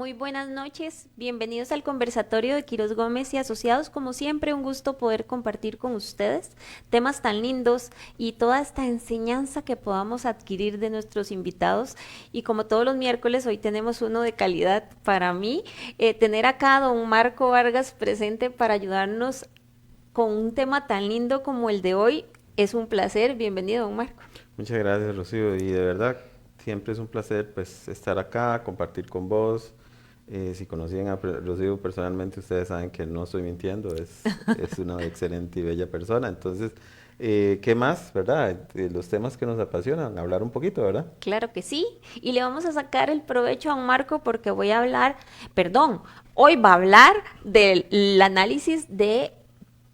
Muy buenas noches, bienvenidos al conversatorio de Quiroz Gómez y Asociados. Como siempre, un gusto poder compartir con ustedes temas tan lindos y toda esta enseñanza que podamos adquirir de nuestros invitados. Y como todos los miércoles, hoy tenemos uno de calidad para mí. Tener acá a don Marco Vargas presente para ayudarnos con un tema tan lindo como el de hoy es un placer. Bienvenido, don Marco. Muchas gracias, Rocío, y de verdad siempre es un placer pues estar acá, compartir con vos. Si conocían a Rocío personalmente, ustedes saben que no estoy mintiendo, es una excelente y bella persona. Entonces, ¿qué más, verdad? Los temas que nos apasionan, hablar un poquito, ¿verdad? Claro que sí. Y le vamos a sacar el provecho a un Marco porque voy a hablar, perdón, hoy va a hablar del análisis de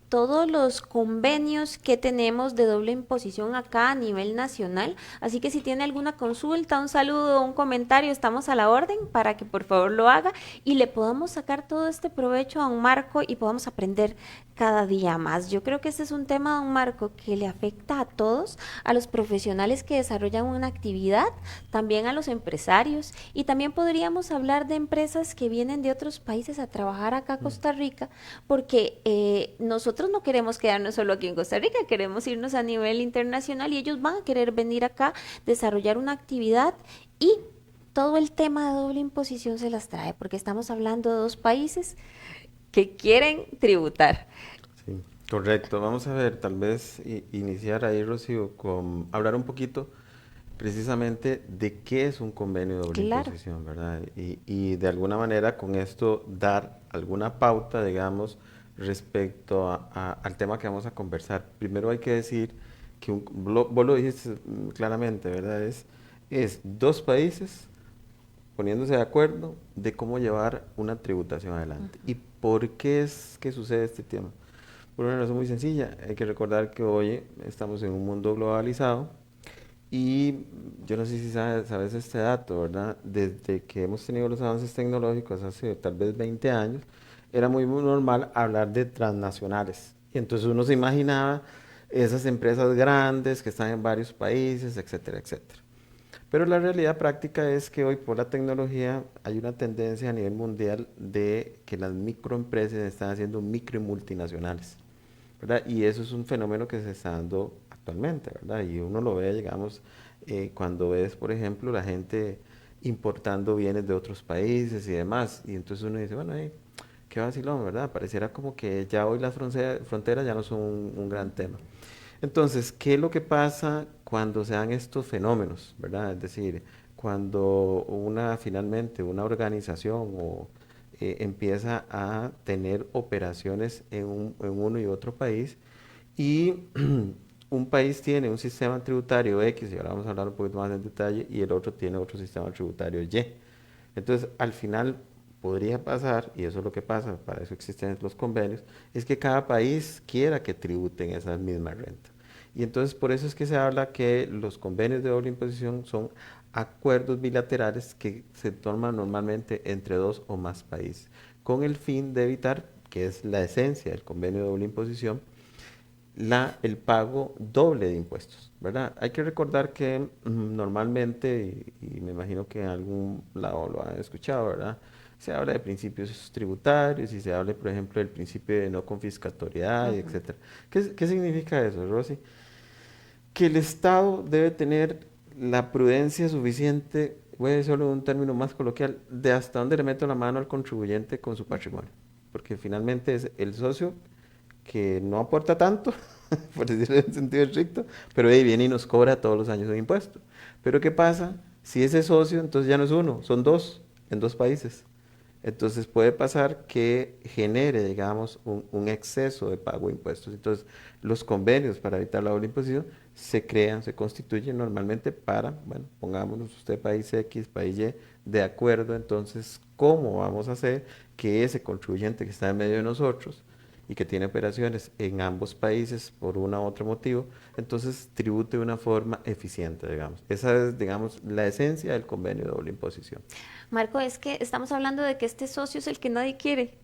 todos los convenios que tenemos de doble imposición acá a nivel nacional. Así que si tiene alguna consulta, un saludo, un comentario, estamos a la orden para que por favor lo haga y le podamos sacar todo este provecho a un Marco y podamos aprender cada día más. Yo creo que este es un tema, don Marco, que le afecta a todos, a los profesionales que desarrollan una actividad, también a los empresarios y también podríamos hablar de empresas que vienen de otros países a trabajar acá a Mm. Costa Rica, porque nosotros no queremos quedarnos solo aquí en Costa Rica, queremos irnos a nivel internacional y ellos van a querer venir acá, desarrollar una actividad y todo el tema de doble imposición se las trae, porque estamos hablando de dos países que quieren tributar. Sí, correcto. Vamos a ver, tal vez iniciar ahí, Rocío, con hablar un poquito precisamente de qué es un convenio de doble Claro. imposición, ¿verdad? Y de alguna manera con esto dar alguna pauta, digamos, respecto al tema que vamos a conversar. Primero hay que decir que vos lo dijiste claramente, ¿verdad? Es dos países poniéndose de acuerdo de cómo llevar una tributación adelante. ¿Y por qué es que sucede este tema? Por una razón muy sencilla. Hay que recordar que hoy estamos en un mundo globalizado y yo no sé si sabes este dato, ¿verdad? Desde que hemos tenido los avances tecnológicos hace tal vez 20 años, era muy normal hablar de transnacionales. Y entonces uno se imaginaba esas empresas grandes que están en varios países, etcétera, etcétera. Pero la realidad práctica es que hoy por la tecnología hay una tendencia a nivel mundial de que las microempresas están haciendo micro y multinacionales, ¿verdad? Y eso es un fenómeno que se está dando actualmente, ¿verdad? Y uno lo ve, digamos, cuando ves, por ejemplo, la gente importando bienes de otros países y demás. Y entonces uno dice, bueno, qué vacilón, ¿verdad? Pareciera como que ya hoy las fronteras ya no son un gran tema. Entonces, ¿qué es lo que pasa cuando se dan estos fenómenos, ¿verdad? Es decir, cuando finalmente una organización empieza a tener operaciones en uno y otro país y un país tiene un sistema tributario X, y ahora vamos a hablar un poquito más en detalle, y el otro tiene otro sistema tributario Y. Entonces, al final podría pasar, y eso es lo que pasa, para eso existen los convenios, es que cada país quiera que tributen esa misma renta. Y entonces por eso es que se habla que los convenios de doble imposición son acuerdos bilaterales que se toman normalmente entre dos o más países, con el fin de evitar, que es la esencia del convenio de doble imposición, el pago doble de impuestos, ¿verdad? Hay que recordar que normalmente, y me imagino que en algún lado lo han escuchado, ¿verdad? Se habla de principios tributarios y se habla, por ejemplo, del principio de no confiscatoriedad, y Ujú. etcétera. ¿Qué significa eso, Rosy? Que el Estado debe tener la prudencia suficiente, voy a decirlo en un término más coloquial, de hasta dónde le meto la mano al contribuyente con su patrimonio. Porque finalmente es el socio que no aporta tanto, por decirlo en sentido estricto, pero ahí viene y nos cobra todos los años un impuesto. Pero ¿qué pasa? Si ese socio, entonces ya no es uno, son dos, en dos países. Entonces puede pasar que genere, digamos, un exceso de pago de impuestos. Entonces, los convenios para evitar la doble imposición se crean, se constituyen normalmente para, bueno, pongámonos usted país X, país Y, de acuerdo, entonces, ¿cómo vamos a hacer que ese contribuyente que está en medio de nosotros y que tiene operaciones en ambos países por uno u otro motivo, entonces tribute de una forma eficiente, digamos? Esa es, digamos, la esencia del convenio de doble imposición. Marco, es que estamos hablando de que este socio es el que nadie quiere.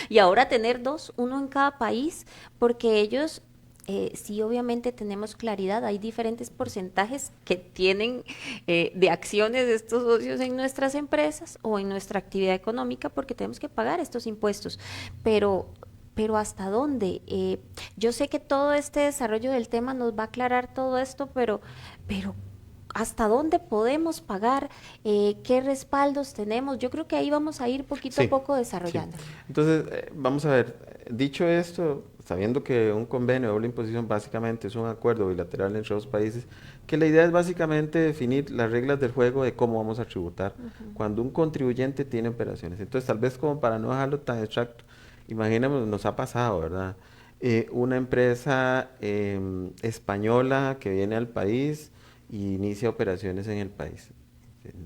Y ahora tener dos, uno en cada país, porque ellos sí obviamente tenemos claridad, hay diferentes porcentajes que tienen de acciones de estos socios en nuestras empresas o en nuestra actividad económica porque tenemos que pagar estos impuestos, pero ¿hasta dónde? Yo sé que todo este desarrollo del tema nos va a aclarar todo esto, pero ¿hasta dónde podemos pagar? ¿Qué respaldos tenemos? Yo creo que ahí vamos a ir poquito a Sí, poco sí. desarrollándolo. Entonces, vamos a ver, dicho esto, sabiendo que un convenio de doble imposición básicamente es un acuerdo bilateral entre dos países, que la idea es básicamente definir las reglas del juego de cómo vamos a tributar Ujú, cuando un contribuyente tiene operaciones. Entonces, tal vez como para no dejarlo tan abstracto, imaginemos, nos ha pasado, ¿verdad? Una empresa española que viene al país y inicia operaciones en el país.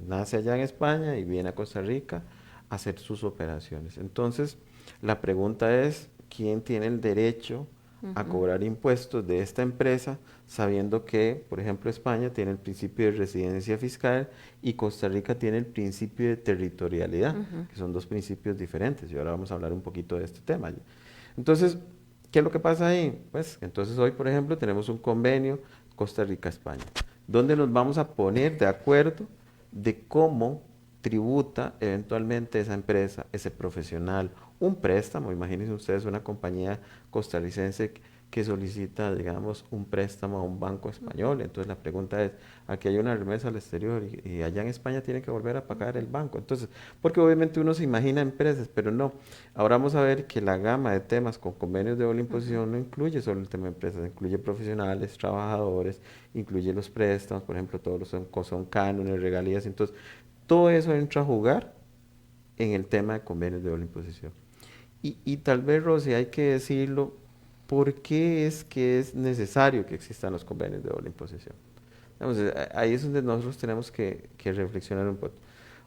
Nace allá en España y viene a Costa Rica a hacer sus operaciones. Entonces, la pregunta es, ¿quién tiene el derecho a ujú, cobrar impuestos de esta empresa, sabiendo que, por ejemplo, España tiene el principio de residencia fiscal y Costa Rica tiene el principio de territorialidad, ujú. que son dos principios diferentes, y ahora vamos a hablar un poquito de este tema. Entonces, ¿qué es lo que pasa ahí? Pues entonces hoy, por ejemplo, tenemos un convenio Costa Rica-España, donde nos vamos a poner de acuerdo de cómo tributa eventualmente esa empresa, ese profesional, un préstamo. Imagínense ustedes una compañía costarricense que solicita, digamos, un préstamo a un banco español. Entonces la pregunta es, aquí hay una remesa al exterior y allá en España tiene que volver a pagar el banco. Entonces, porque obviamente uno se imagina empresas, pero no. Ahora vamos a ver que la gama de temas con convenios de doble imposición no incluye solo el tema de empresas, incluye profesionales, trabajadores, incluye los préstamos, por ejemplo, todos los son cánones, regalías. Entonces, todo eso entra a jugar en el tema de convenios de doble imposición. Y tal vez, Rosy, hay que decirlo, ¿por qué es que es necesario que existan los convenios de doble imposición? Digamos, ahí es donde nosotros tenemos que reflexionar un poco.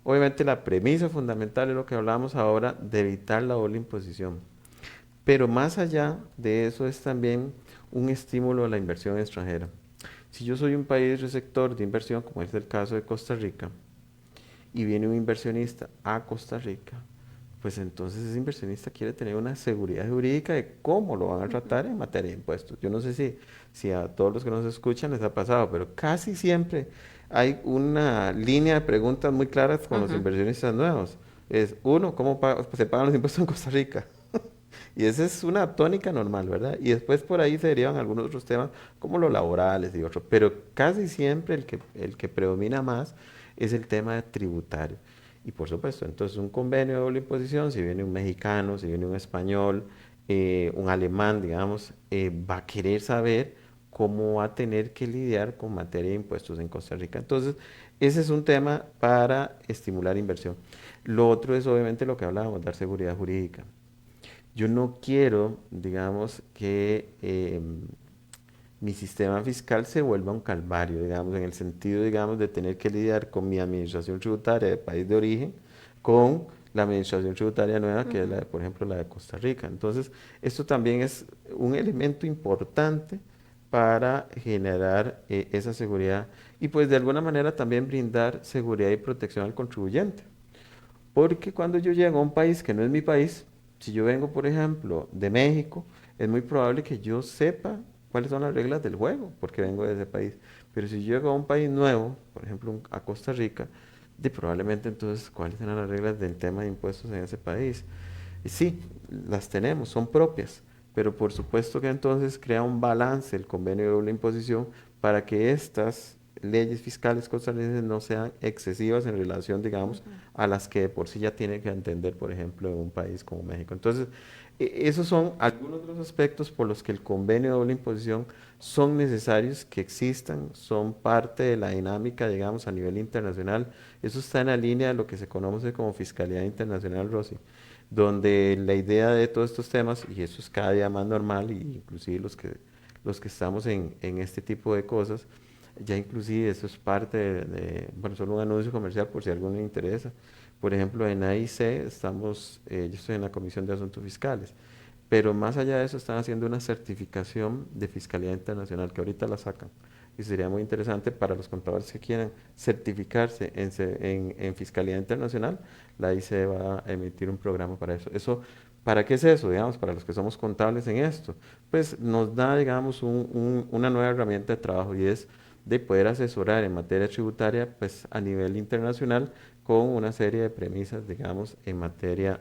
Obviamente la premisa fundamental es lo que hablamos ahora de evitar la doble imposición. Pero más allá de eso es también un estímulo a la inversión extranjera. Si yo soy un país receptor de inversión, como es el caso de Costa Rica, y viene un inversionista a Costa Rica, pues entonces ese inversionista quiere tener una seguridad jurídica de cómo lo van a tratar en materia de impuestos. Yo no sé si a todos los que nos escuchan les ha pasado, pero casi siempre hay una línea de preguntas muy claras con los Ujú. inversionistas nuevos. Es, uno, ¿cómo se pagan los impuestos en Costa Rica? Y esa es una tónica normal, ¿verdad? Y después por ahí se derivan algunos otros temas como los laborales y otros, pero casi siempre el que predomina más es el tema tributario. Y por supuesto, entonces un convenio de doble imposición, si viene un mexicano, si viene un español, un alemán, digamos, va a querer saber cómo va a tener que lidiar con materia de impuestos en Costa Rica. Entonces, ese es un tema para estimular inversión. Lo otro es obviamente lo que hablábamos, dar seguridad jurídica. Yo no quiero, digamos, que mi sistema fiscal se vuelva un calvario, digamos, en el sentido, digamos, de tener que lidiar con mi administración tributaria de país de origen, con la administración tributaria nueva, que es la de, por ejemplo, la de Costa Rica. Entonces, esto también es un elemento importante para generar esa seguridad y pues de alguna manera también brindar seguridad y protección al contribuyente. Porque cuando yo llego a un país que no es mi país, si yo vengo, por ejemplo, de México, es muy probable que yo sepa cuáles son las reglas del juego, porque vengo de ese país. Pero si yo llego a un país nuevo, por ejemplo, a Costa Rica, probablemente entonces cuáles serán las reglas del tema de impuestos en ese país. Y sí, las tenemos, son propias, pero por supuesto que entonces crea un balance el convenio de doble imposición para que estas leyes fiscales costarricenses no sean excesivas en relación, digamos, a las que de por sí ya tiene que entender, por ejemplo, en un país como México. Entonces, esos son algunos de los aspectos por los que el convenio de doble imposición son necesarios que existan, son parte de la dinámica, digamos, a nivel internacional. Eso está en la línea de lo que se conoce como fiscalidad internacional, Rosy, donde la idea de todos estos temas, y eso es cada día más normal, y inclusive los que estamos en este tipo de cosas, ya inclusive eso es parte bueno, solo un anuncio comercial por si a alguno le interesa. Por ejemplo, en AIC estamos, yo estoy en la Comisión de Asuntos Fiscales, pero más allá de eso están haciendo una certificación de fiscalidad internacional que ahorita la sacan. Y sería muy interesante para los contadores que quieran certificarse en fiscalidad internacional, la AIC va a emitir un programa para eso. Eso ¿Para qué es eso, digamos, para los que somos contables en esto? Pues nos da, digamos, una nueva herramienta de trabajo y es de poder asesorar en materia tributaria, pues a nivel internacional, con una serie de premisas, digamos, en materia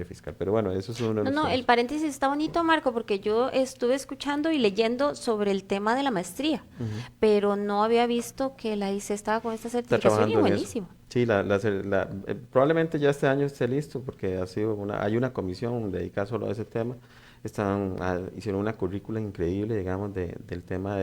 fiscal. Pero bueno, eso es uno de No, los no, el temas. paréntesis está bonito, Marco, porque yo estuve escuchando y leyendo sobre el tema de la maestría, Ujú. pero no había visto que la ICE estaba con esta Está certificación y trabajando en eso. buenísimo. Sí, probablemente ya este año esté listo porque hay una comisión dedicada solo a ese tema. Hicieron una currícula increíble, digamos, del tema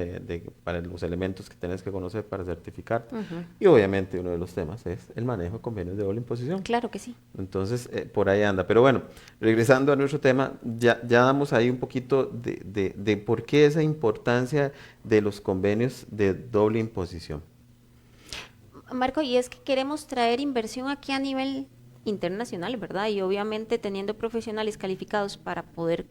para los elementos que tienes que conocer para certificarte. Ujú. Y obviamente uno de los temas es el manejo de convenios de doble imposición. Claro que sí. Entonces, por ahí anda. Pero bueno, regresando a nuestro tema, ya damos ahí un poquito de por qué esa importancia de los convenios de doble imposición. Marco, y es que queremos traer inversión aquí a nivel internacional, ¿verdad? Y obviamente teniendo profesionales calificados para poder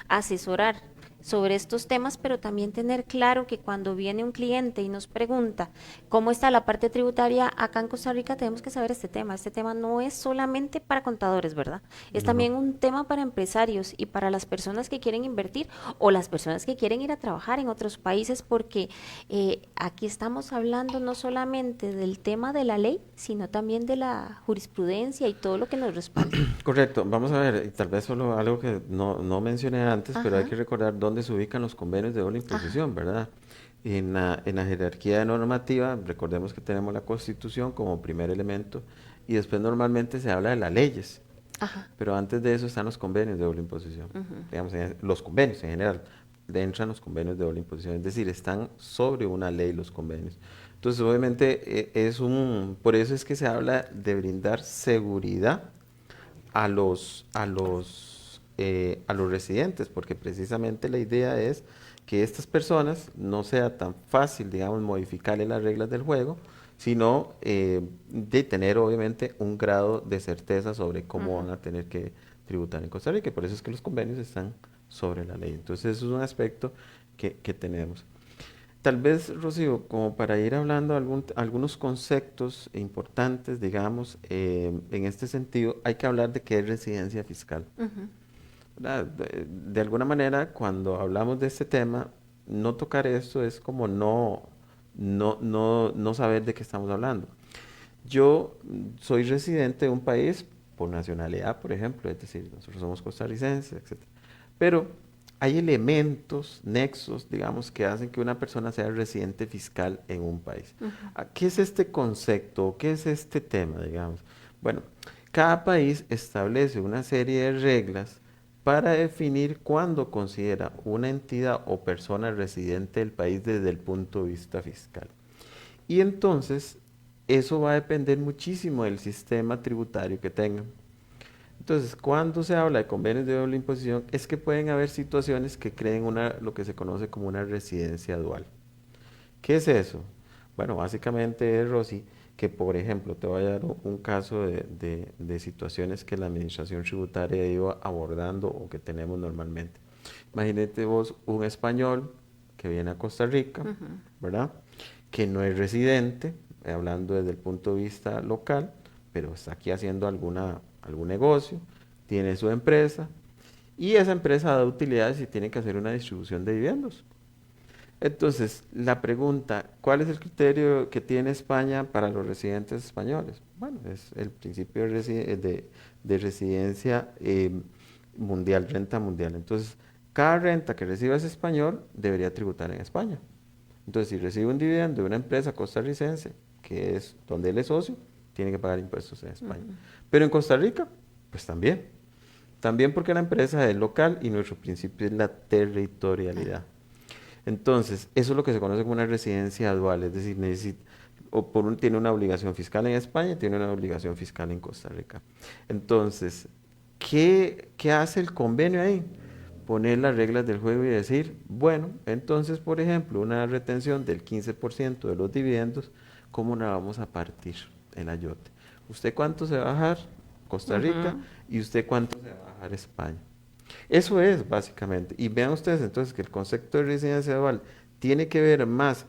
asesorar sobre estos temas, pero también tener claro que cuando viene un cliente y nos pregunta cómo está la parte tributaria acá en Costa Rica, tenemos que saber este tema. Este tema no es solamente para contadores, ¿verdad? Es No. también un tema para empresarios y para las personas que quieren invertir o las personas que quieren ir a trabajar en otros países, porque aquí estamos hablando no solamente del tema de la ley, sino también de la jurisprudencia y todo lo que nos respalda. Correcto, vamos a ver, y tal vez solo algo que no mencioné antes, pero hay Ajá, que recordar dónde se ubican los convenios de doble ajá, imposición, ¿verdad? En la jerarquía normativa, recordemos que tenemos la Constitución como primer elemento y después normalmente se habla de las leyes, ajá. pero antes de eso están los convenios de doble imposición, Ujú. digamos, los convenios en general, entran los convenios de doble imposición, es decir, están sobre una ley los convenios. Entonces, obviamente, por eso es que se habla de brindar seguridad a los residentes, porque precisamente la idea es que estas personas no sea tan fácil, digamos, modificarle las reglas del juego, sino de tener obviamente un grado de certeza sobre cómo Ujú. van a tener que tributar en Costa Rica. Por eso es que los convenios están sobre la ley. Entonces, eso es un aspecto que tenemos. Tal vez, Rocío, como para ir hablando algunos conceptos importantes, digamos, en este sentido, hay que hablar de qué es residencia fiscal. Ujú. ¿Verdad? De alguna manera, cuando hablamos de este tema, no tocar esto es como no saber de qué estamos hablando. Yo soy residente de un país por nacionalidad, por ejemplo, es decir, nosotros somos costarricenses, etcétera. Pero hay elementos, nexos, digamos, que hacen que una persona sea residente fiscal en un país. Ujú. ¿Qué es este concepto? ¿Qué es este tema, digamos? Bueno, cada país establece una serie de reglas para definir cuándo considera una entidad o persona residente del país desde el punto de vista fiscal. Y entonces, eso va a depender muchísimo del sistema tributario que tengan. Entonces, cuando se habla de convenios de doble imposición, es que pueden haber situaciones que creen lo que se conoce como una residencia dual. ¿Qué es eso? Bueno, básicamente es, Rosy, que por ejemplo, te voy a dar un caso de situaciones que la administración tributaria iba abordando o que tenemos normalmente. Imagínate vos un español que viene a Costa Rica, Ujú. ¿verdad? Que no es residente, hablando desde el punto de vista local, pero está aquí haciendo algún negocio, tiene su empresa y esa empresa da utilidades y tiene que hacer una distribución de dividendos. Entonces, la pregunta, ¿cuál es el criterio que tiene España para los residentes españoles? Bueno, es el principio de residencia mundial, renta mundial. Entonces, cada renta que reciba ese español debería tributar en España. Entonces, si recibe un dividendo de una empresa costarricense, que es donde él es socio, tiene que pagar impuestos en España. Ujú. Pero en Costa Rica, pues también. También porque la empresa es local y nuestro principio es la territorialidad. Entonces, eso es lo que se conoce como una residencia dual, es decir, tiene una obligación fiscal en España y tiene una obligación fiscal en Costa Rica. Entonces, ¿qué hace el convenio ahí? Poner las reglas del juego y decir, bueno, entonces, por ejemplo, una retención del 15% de los dividendos, ¿cómo la vamos a partir el ayote? ¿Usted cuánto se va a bajar Costa Rica Ujú. y usted cuánto se va a bajar España? Eso es básicamente. Y vean ustedes entonces que el concepto de residencia dual tiene que ver más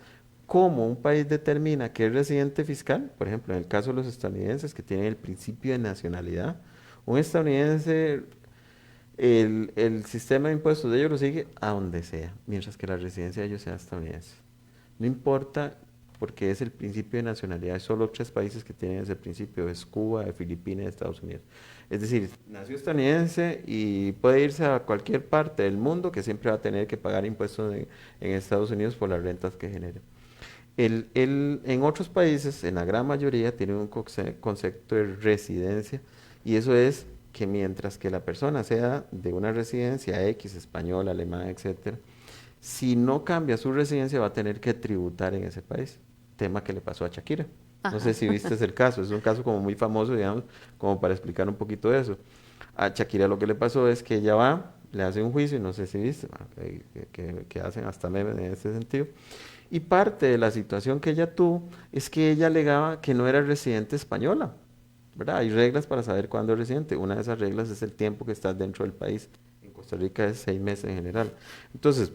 cómo un país determina que es residente fiscal, por ejemplo, en el caso de los estadounidenses que tienen el principio de nacionalidad, un estadounidense El sistema de impuestos de ellos lo sigue a donde sea, mientras que la residencia de ellos sea estadounidense. No importa, porque es el principio de nacionalidad. Hay solo 3 países que tienen ese principio: es Cuba, Filipinas y Estados Unidos. Es decir, nació estadounidense y puede irse a cualquier parte del mundo, que siempre va a tener que pagar impuestos en Estados Unidos por las rentas que genere. En otros países, en la gran mayoría, tienen un concepto de residencia, y eso es que mientras que la persona sea de una residencia X, española, alemana, etcétera, si no cambia su residencia va a tener que tributar en ese país, tema que le pasó a Shakira. No sé Ajá. si viste el caso, es un caso como muy famoso, digamos, como para explicar un poquito de eso. A Shakira lo que le pasó es que ella va, le hace un juicio, y no sé si viste, que hacen hasta memes en ese sentido, y parte de la situación que ella tuvo es que ella alegaba que no era residente española, ¿verdad? Hay reglas para saber cuándo es residente. Una de esas reglas es el tiempo que estás dentro del país. En Costa Rica es 6 meses en general. Entonces,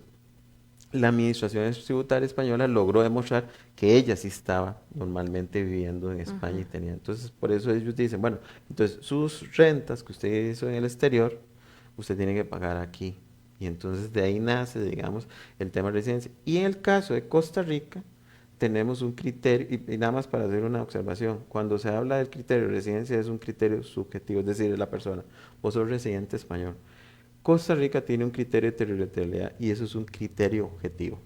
la administración tributaria española logró demostrar que ella sí estaba normalmente viviendo en España y Ujú. tenía. Entonces, por eso ellos dicen, bueno, entonces sus rentas que usted hizo en el exterior, usted tiene que pagar aquí. Y entonces de ahí nace, digamos, el tema de residencia. Y en el caso de Costa Rica, tenemos un criterio, y nada más para hacer una observación, cuando se habla del criterio de residencia es un criterio subjetivo, es decir, es la persona, vos sos residente español. Costa Rica tiene un criterio de territorialidad y eso es un criterio objetivo.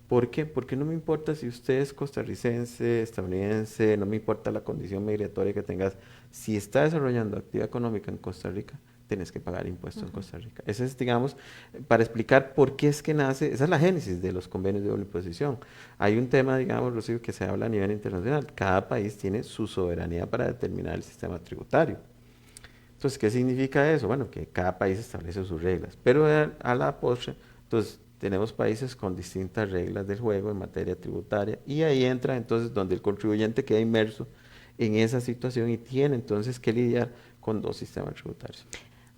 ¿Por qué? Porque no me importa si usted es costarricense, estadounidense, no me importa la condición migratoria que tengas. Si está desarrollando actividad económica en Costa Rica, tienes que pagar impuestos en Ujú. Costa Rica. Ese es, digamos, para explicar por qué es que nace, esa es la génesis de los convenios de doble imposición. Hay un tema, digamos, Rocío, que se habla a nivel internacional. Cada país tiene su soberanía para determinar el sistema tributario. Entonces, ¿qué significa eso? Bueno, que cada país establece sus reglas, pero a la postre, entonces tenemos países con distintas reglas del juego en materia tributaria, y ahí entra entonces donde el contribuyente queda inmerso en esa situación y tiene entonces que lidiar con 2 sistemas tributarios.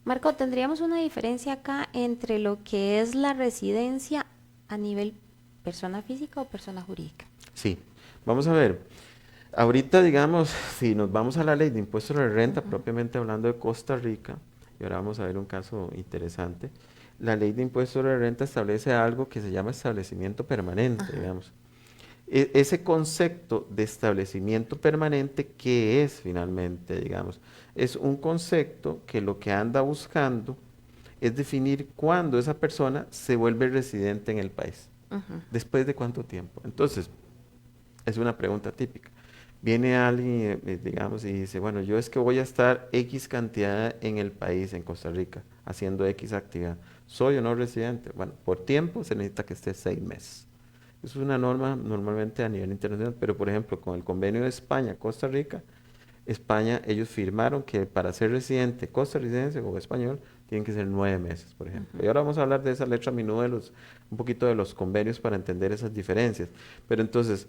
Marco, tendríamos una diferencia acá entre lo que es la residencia a nivel persona física o persona jurídica. Sí, vamos a ver. Ahorita, digamos, si nos vamos a la ley de impuestos de renta, Ujú. propiamente hablando de Costa Rica, y ahora vamos a ver un caso interesante, la ley de impuestos de renta establece algo que se llama establecimiento permanente, Ajá. digamos. Ese concepto de establecimiento permanente, ¿qué es finalmente, digamos? Es un concepto que lo que anda buscando es definir cuándo esa persona se vuelve residente en el país. Ujú. ¿Después de cuánto tiempo? Entonces, es una pregunta típica. Viene alguien, digamos, y dice, bueno, yo es que voy a estar X cantidad en el país, en Costa Rica, haciendo X actividad. ¿Soy o no residente? Bueno, por tiempo se necesita que esté 6 meses. Eso es una norma normalmente a nivel internacional, pero por ejemplo, con el convenio de España-Costa Rica, España, ellos firmaron que para ser residente costarricense o español, tienen que ser 9 meses, por ejemplo. Y ahora vamos a hablar de esa letra minúscula, un poquito de los convenios para entender esas diferencias. Pero entonces,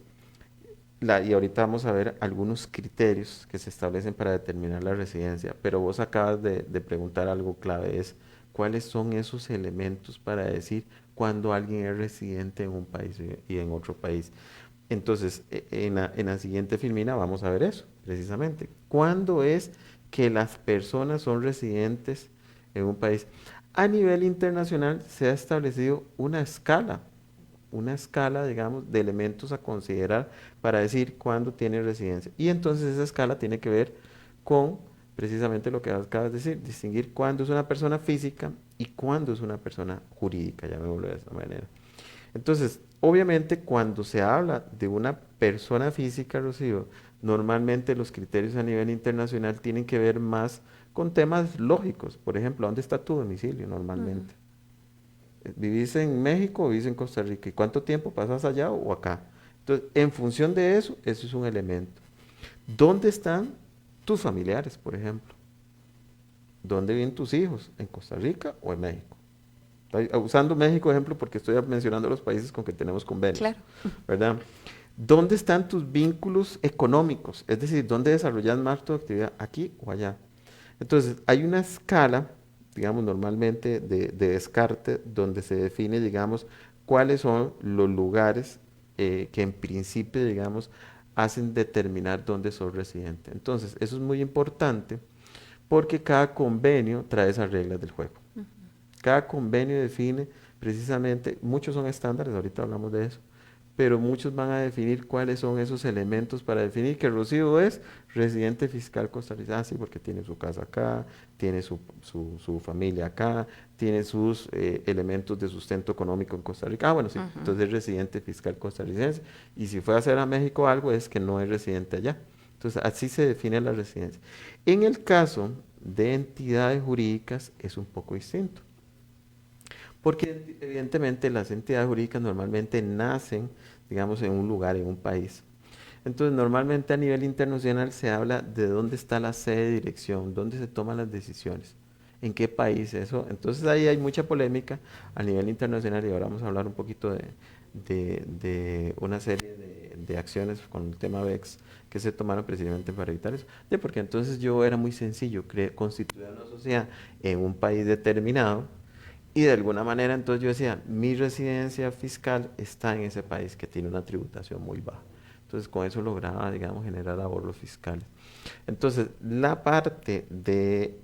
y ahorita vamos a ver algunos criterios que se establecen para determinar la residencia, pero vos acabas de preguntar algo clave, es cuáles son esos elementos para decir cuando alguien es residente en un país y en otro país. Entonces, en la siguiente filmina vamos a ver eso, precisamente. ¿Cuándo es que las personas son residentes en un país? A nivel internacional se ha establecido una escala, digamos, de elementos a considerar para decir cuándo tiene residencia. Y entonces esa escala tiene que ver con precisamente lo que acabas de decir, distinguir cuándo es una persona física y cuándo es una persona jurídica, llamémoslo de esa manera. Entonces, obviamente cuando se habla de una persona física, Rocío, normalmente los criterios a nivel internacional tienen que ver más con temas lógicos. Por ejemplo, ¿dónde está tu domicilio Ujú. normalmente? ¿Vivís en México o vivís en Costa Rica? ¿Y cuánto tiempo pasas allá o acá? Entonces, en función de eso, eso es un elemento. ¿Dónde están tus familiares, por ejemplo? ¿Dónde viven tus hijos? ¿En Costa Rica o en México? Estoy usando México ejemplo porque estoy mencionando los países con que tenemos convenios, Claro. ¿verdad? ¿Dónde están tus vínculos económicos? Es decir, ¿dónde desarrollas más tu actividad? ¿Aquí o allá? Entonces, hay una escala, digamos, normalmente de descarte, donde se define, digamos, cuáles son los lugares que en principio, digamos, hacen determinar dónde sos residente. Entonces, eso es muy importante porque cada convenio trae esas reglas del juego. Cada convenio define precisamente, muchos son estándares, ahorita hablamos de eso, pero muchos van a definir cuáles son esos elementos para definir que Rocío es residente fiscal costarricense, sí, porque tiene su casa acá, tiene su familia acá, tiene sus elementos de sustento económico en Costa Rica. Ah, bueno, sí, entonces es residente fiscal costarricense. Y si fue a hacer a México algo, es que no es residente allá. Entonces, así se define la residencia. En el caso de entidades jurídicas, es un poco distinto. Porque evidentemente las entidades jurídicas normalmente nacen, digamos, en un lugar, en un país. Entonces, normalmente a nivel internacional se habla de dónde está la sede de dirección, dónde se toman las decisiones, en qué país eso. Entonces, ahí hay mucha polémica a nivel internacional y ahora vamos a hablar un poquito de una serie de acciones con el tema VEX que se tomaron precisamente para evitar eso. Porque entonces yo era muy sencillo, constituir una sociedad en un país determinado y de alguna manera entonces yo decía, mi residencia fiscal está en ese país que tiene una tributación muy baja. Entonces con eso lograba, digamos, generar ahorros fiscales. Entonces la parte de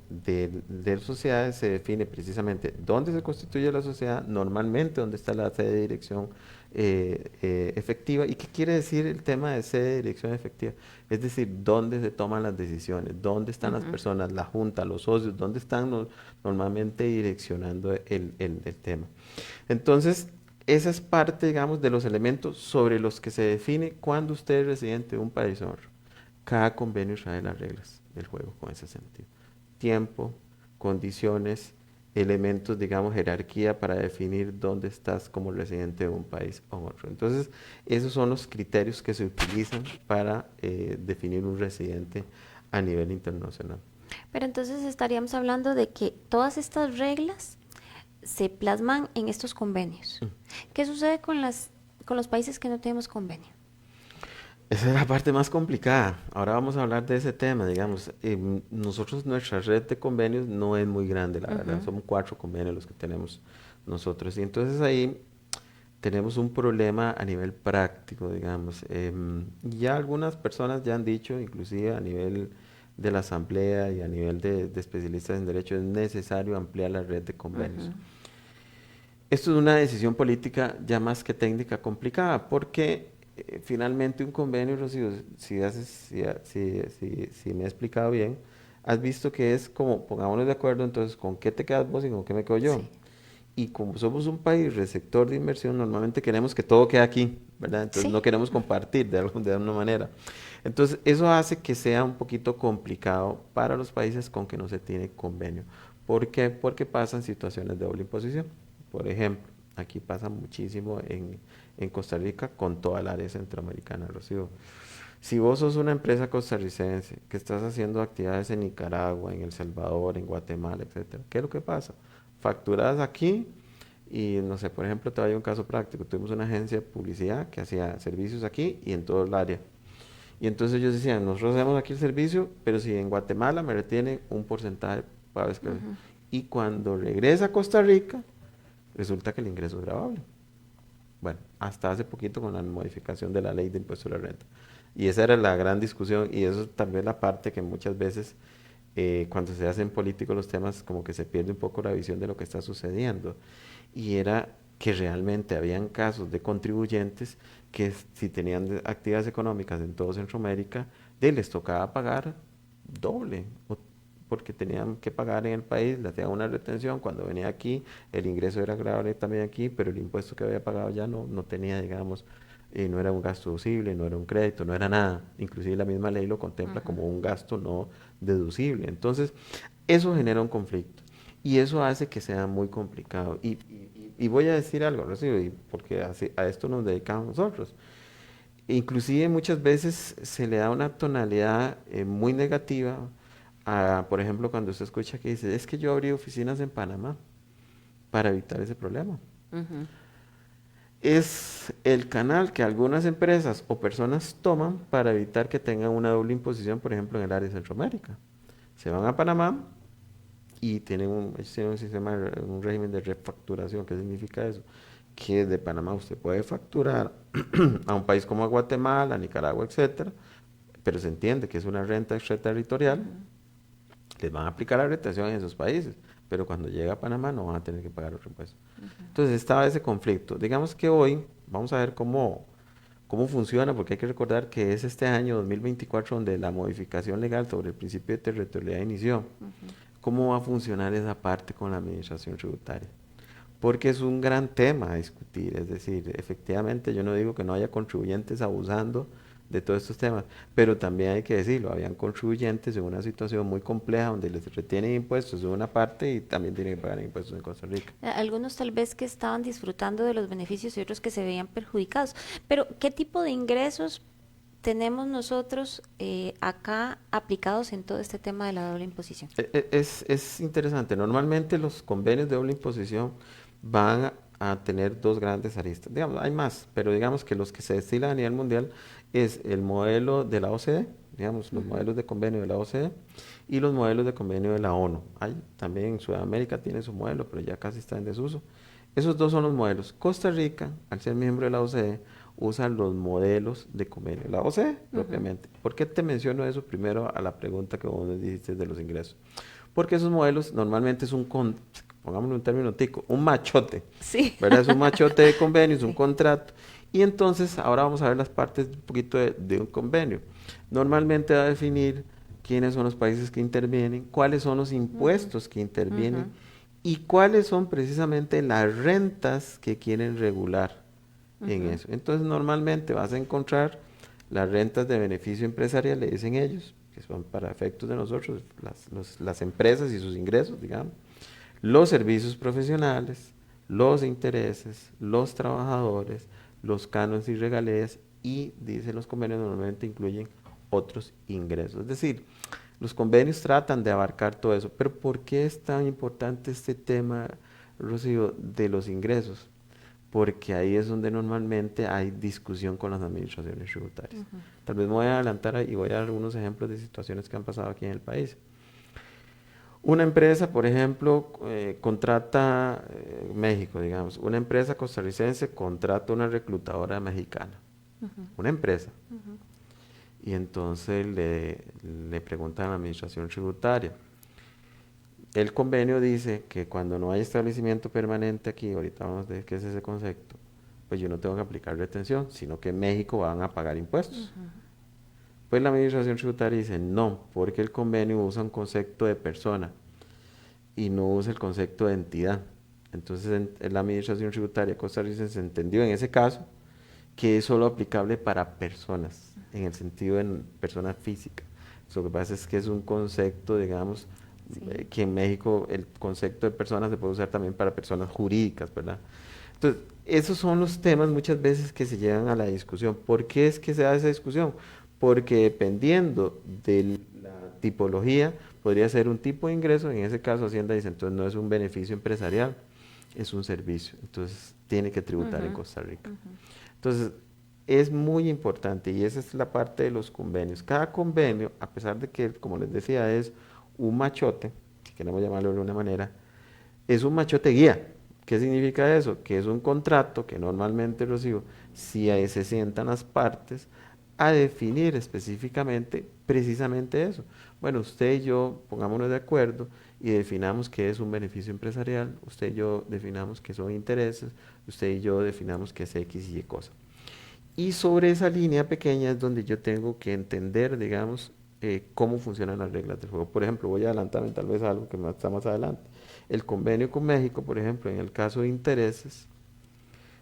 sociedades se define precisamente dónde se constituye la sociedad, normalmente dónde está la sede de dirección efectiva. ¿Y qué quiere decir el tema de sede de dirección efectiva? Es decir, dónde se toman las decisiones, dónde están las personas, la junta, los socios, dónde están normalmente direccionando el tema. Entonces, esa es parte, digamos, de los elementos sobre los que se define cuando usted es residente de un país o otro. Cada convenio trae las reglas del juego con ese sentido. Tiempo, condiciones, elementos, digamos, jerarquía para definir dónde estás como residente de un país o otro. Entonces, esos son los criterios que se utilizan para definir un residente a nivel internacional. Pero entonces estaríamos hablando de que todas estas reglas se plasman en estos convenios. ¿Qué sucede con los países que no tenemos convenio? Esa es la parte más complicada. Ahora vamos a hablar de ese tema, digamos. Nosotros, nuestra red de convenios no es muy grande, la verdad. Somos 4 convenios los que tenemos nosotros. Y entonces ahí tenemos un problema a nivel práctico, digamos. Ya algunas personas ya han dicho, inclusive a nivel de la asamblea y a nivel de especialistas en derecho, es necesario ampliar la red de convenios. Esto es una decisión política ya más que técnica complicada, porque finalmente un convenio, Rocío, si me he explicado bien, has visto que es como, pongámonos de acuerdo, entonces, ¿con qué te quedas vos y con qué me quedo yo? Sí. Y como somos un país receptor de inversión, normalmente queremos que todo quede aquí, ¿verdad? Entonces no Sí. queremos compartir de alguna manera. Entonces eso hace que sea un poquito complicado para los países con que no se tiene convenio. ¿Por qué? Porque pasan situaciones de doble imposición. Por ejemplo, aquí pasa muchísimo en Costa Rica con toda el área centroamericana, Rocío. Si vos sos una empresa costarricense que estás haciendo actividades en Nicaragua, en El Salvador, en Guatemala, etcétera, ¿qué es lo que pasa? Facturadas aquí y no sé, por ejemplo, te doy un caso práctico. Tuvimos una agencia de publicidad que hacía servicios aquí y en todo el área. Y entonces ellos decían, nosotros hacemos aquí el servicio, pero si en Guatemala me retiene un porcentaje para vez que... Y cuando regresa a Costa Rica, resulta que el ingreso es grabable. Bueno, hasta hace poquito con la modificación de la ley de impuesto a la renta. Y esa era la gran discusión y eso es tal vez la parte que muchas veces cuando se hacen políticos los temas como que se pierde un poco la visión de lo que está sucediendo. Y era que realmente habían casos de contribuyentes que si tenían actividades económicas en todo Centroamérica, les tocaba pagar doble, porque tenían que pagar en el país, le hacían una retención, cuando venía aquí el ingreso era grabable también aquí, pero el impuesto que había pagado ya no tenía, digamos, no era un gasto deducible, no era un crédito, no era nada. Inclusive la misma ley lo contempla como un gasto no deducible. Entonces, eso genera un conflicto y eso hace que sea muy complicado. Y voy a decir algo, Rocío, porque a esto nos dedicamos nosotros. Inclusive muchas veces se le da una tonalidad muy negativa a, por ejemplo, cuando usted escucha que dice, es que yo abrí oficinas en Panamá para evitar ese problema. Es el canal que algunas empresas o personas toman para evitar que tengan una doble imposición, por ejemplo, en el área de Centroamérica. Se van a Panamá y ellos tienen un sistema, un régimen de refacturación. ¿Qué significa eso? Que de Panamá usted puede facturar a un país como Guatemala, Nicaragua, etcétera, pero se entiende que es una renta extraterritorial les van a aplicar la retención en esos países, pero cuando llega a Panamá no van a tener que pagar otro impuesto. Entonces estaba ese conflicto. Digamos que hoy vamos a ver cómo funciona, porque hay que recordar que es este año 2024 donde la modificación legal sobre el principio de territorialidad inició. ¿Cómo va a funcionar esa parte con la administración tributaria? Porque es un gran tema a discutir, es decir, efectivamente yo no digo que no haya contribuyentes abusando de todos estos temas, pero también hay que decirlo, habían contribuyentes en una situación muy compleja donde les retienen impuestos de una parte y también tienen que pagar impuestos en Costa Rica. Algunos tal vez que estaban disfrutando de los beneficios y otros que se veían perjudicados. Pero, ¿qué tipo de ingresos tenemos nosotros acá aplicados en todo este tema de la doble imposición? Es interesante, normalmente los convenios de doble imposición van a tener dos grandes aristas, digamos, hay más, pero digamos que los que se destilan a nivel mundial es el modelo de la OCDE, digamos, los modelos de convenio de la OCDE y los modelos de convenio de la ONU. Hay, también en Sudamérica tiene su modelo, pero ya casi está en desuso. Esos dos son los modelos. Costa Rica, al ser miembro de la OCDE, usa los modelos de convenio, la OCDE propiamente. ¿Por qué te menciono eso primero a la pregunta que vos me dijiste de los ingresos? Porque esos modelos normalmente es pongámosle un término tico, un machote, Sí. ¿verdad? Es un machote de convenios, un Sí. contrato. Y entonces ahora vamos a ver las partes un poquito de un convenio. Normalmente va a definir quiénes son los países que intervienen, cuáles son los impuestos que intervienen Ujú, y cuáles son precisamente las rentas que quieren regular en ujú, eso. Entonces normalmente vas a encontrar las rentas de beneficio empresarial, le dicen ellos, que son para efectos de nosotros, las empresas y sus ingresos, digamos, los servicios profesionales, los intereses, los trabajadores, los cánones y regalías y, dicen los convenios, normalmente incluyen otros ingresos. Es decir, los convenios tratan de abarcar todo eso. Pero ¿por qué es tan importante este tema, Rocío, de los ingresos? Porque ahí es donde normalmente hay discusión con las administraciones tributarias. ujú. Tal vez me voy a adelantar y voy a dar algunos ejemplos de situaciones que han pasado aquí en el país. Una empresa, por ejemplo, contrata México, digamos, una empresa costarricense contrata una reclutadora mexicana, una empresa, y entonces le preguntan a la administración tributaria. El convenio dice que cuando no hay establecimiento permanente aquí, ahorita vamos a ver qué es ese concepto, pues yo no tengo que aplicar retención, sino que en México van a pagar impuestos. Pues la administración tributaria dice no, porque el convenio usa un concepto de persona y no usa el concepto de entidad. Entonces en la administración tributaria costarricense entendió en ese caso que es solo aplicable para personas, en el sentido de personas físicas. Lo que pasa es que es un concepto, digamos, Sí. que en México el concepto de personas se puede usar también para personas jurídicas, ¿verdad? Entonces, esos son los temas muchas veces que se llevan a la discusión. ¿Por qué es que se da esa discusión? Porque dependiendo de la tipología, podría ser un tipo de ingreso, en ese caso Hacienda dice, entonces no es un beneficio empresarial, es un servicio, entonces tiene que tributar en Ujú, Costa Rica. ujú. Entonces, es muy importante y esa es la parte de los convenios. Cada convenio, a pesar de que, como les decía, es un machote, si queremos llamarlo de una manera, es un machote guía. ¿Qué significa eso? Que es un contrato que normalmente, Rocío, si ahí se sientan las partes a definir específicamente precisamente eso. Bueno, usted y yo pongámonos de acuerdo y definamos qué es un beneficio empresarial, usted y yo definamos qué son intereses, usted y yo definamos qué es X y Y cosa. Y sobre esa línea pequeña es donde yo tengo que entender, digamos, cómo funcionan las reglas del juego. Por ejemplo, voy a adelantarme tal vez a algo que está más adelante. El convenio con México, por ejemplo, en el caso de intereses,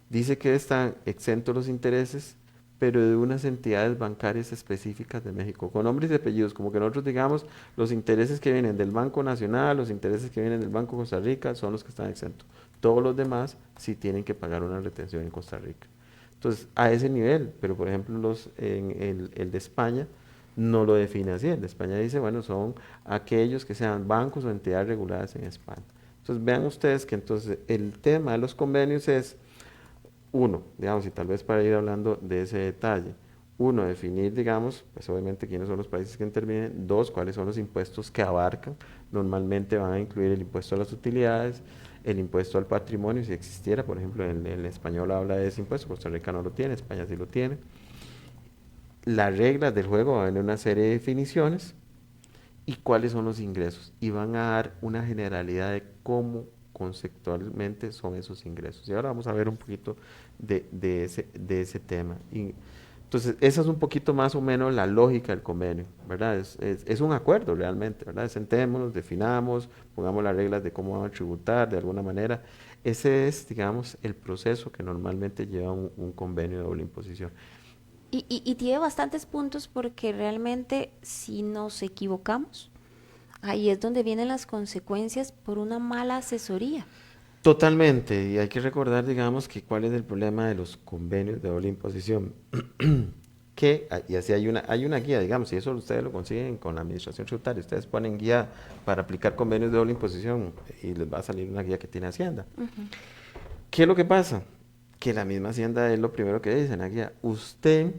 dice que están exentos los intereses, pero de unas entidades bancarias específicas de México, con nombres y apellidos, como que nosotros digamos, los intereses que vienen del Banco Nacional, los intereses que vienen del Banco Costa Rica, son los que están exentos. Todos los demás sí tienen que pagar una retención en Costa Rica. Entonces, a ese nivel, pero por ejemplo, el de España no lo define así. El de España dice, bueno, son aquellos que sean bancos o entidades reguladas en España. Entonces, vean ustedes que entonces el tema de los convenios es uno, digamos, y tal vez para ir hablando de ese detalle, uno, definir, digamos, pues obviamente quiénes son los países que intervienen, dos, cuáles son los impuestos que abarcan, normalmente van a incluir el impuesto a las utilidades, el impuesto al patrimonio, si existiera, por ejemplo, en español habla de ese impuesto, Costa Rica no lo tiene, España sí lo tiene, las reglas del juego van a tener una serie de definiciones, y cuáles son los ingresos. Y van a dar una generalidad de cómo conceptualmente son esos ingresos. Y ahora vamos a ver un poquito de ese tema. Y, entonces, esa es un poquito más o menos la lógica del convenio, ¿verdad? Es un acuerdo realmente, ¿verdad? Sentémonos, definamos, pongamos las reglas de cómo vamos a tributar de alguna manera. Ese es, digamos, el proceso que normalmente lleva un convenio de doble imposición. Y tiene bastantes puntos porque realmente si nos equivocamos, ahí es donde vienen las consecuencias por una mala asesoría. Totalmente, y hay que recordar, digamos, que cuál es el problema de los convenios de doble imposición. Y así hay una guía, digamos, y eso ustedes lo consiguen con la administración tributaria. Ustedes ponen guía para aplicar convenios de doble imposición y les va a salir una guía que tiene Hacienda. Ujú. ¿Qué es lo que pasa? Que la misma Hacienda es lo primero que dice en la guía. Usted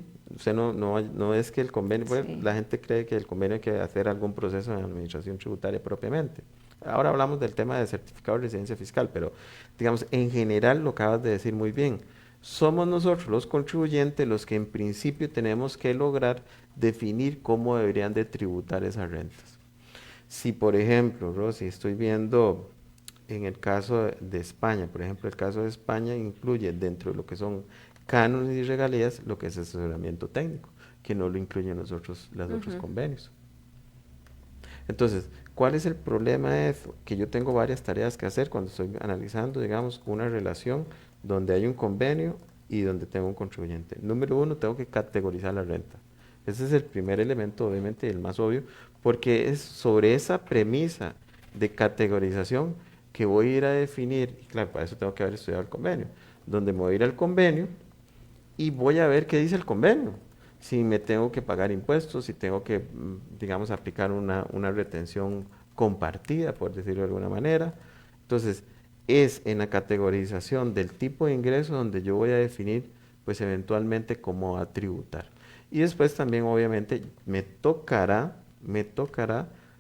no es que el convenio, pues, Sí. la gente cree que el convenio hay que hacer algún proceso de administración tributaria propiamente. Ahora hablamos del tema de certificado de residencia fiscal, pero digamos, en general lo acabas de decir muy bien. Somos nosotros los contribuyentes los que en principio tenemos que lograr definir cómo deberían de tributar esas rentas. Si, por ejemplo, Rosy, estoy viendo en el caso de España, por ejemplo, el caso de España incluye dentro de lo que son cánones y regalías lo que es asesoramiento técnico, que no lo incluyen los otros Ujú. convenios. Entonces, ¿cuál es el problema de eso? Que yo tengo varias tareas que hacer cuando estoy analizando, digamos, una relación donde hay un convenio y donde tengo un contribuyente. Número uno, tengo que categorizar la renta. Ese es el primer elemento, obviamente, el más obvio, porque es sobre esa premisa de categorización que voy a ir a definir, y claro, para eso tengo que haber estudiado el convenio, donde me voy a ir al convenio y voy a ver qué dice el convenio. Si me tengo que pagar impuestos, si tengo que, digamos, aplicar una retención compartida, por decirlo de alguna manera. Entonces, es en la categorización del tipo de ingreso donde yo voy a definir, pues, eventualmente cómo va a tributar. Y después también, obviamente, me tocará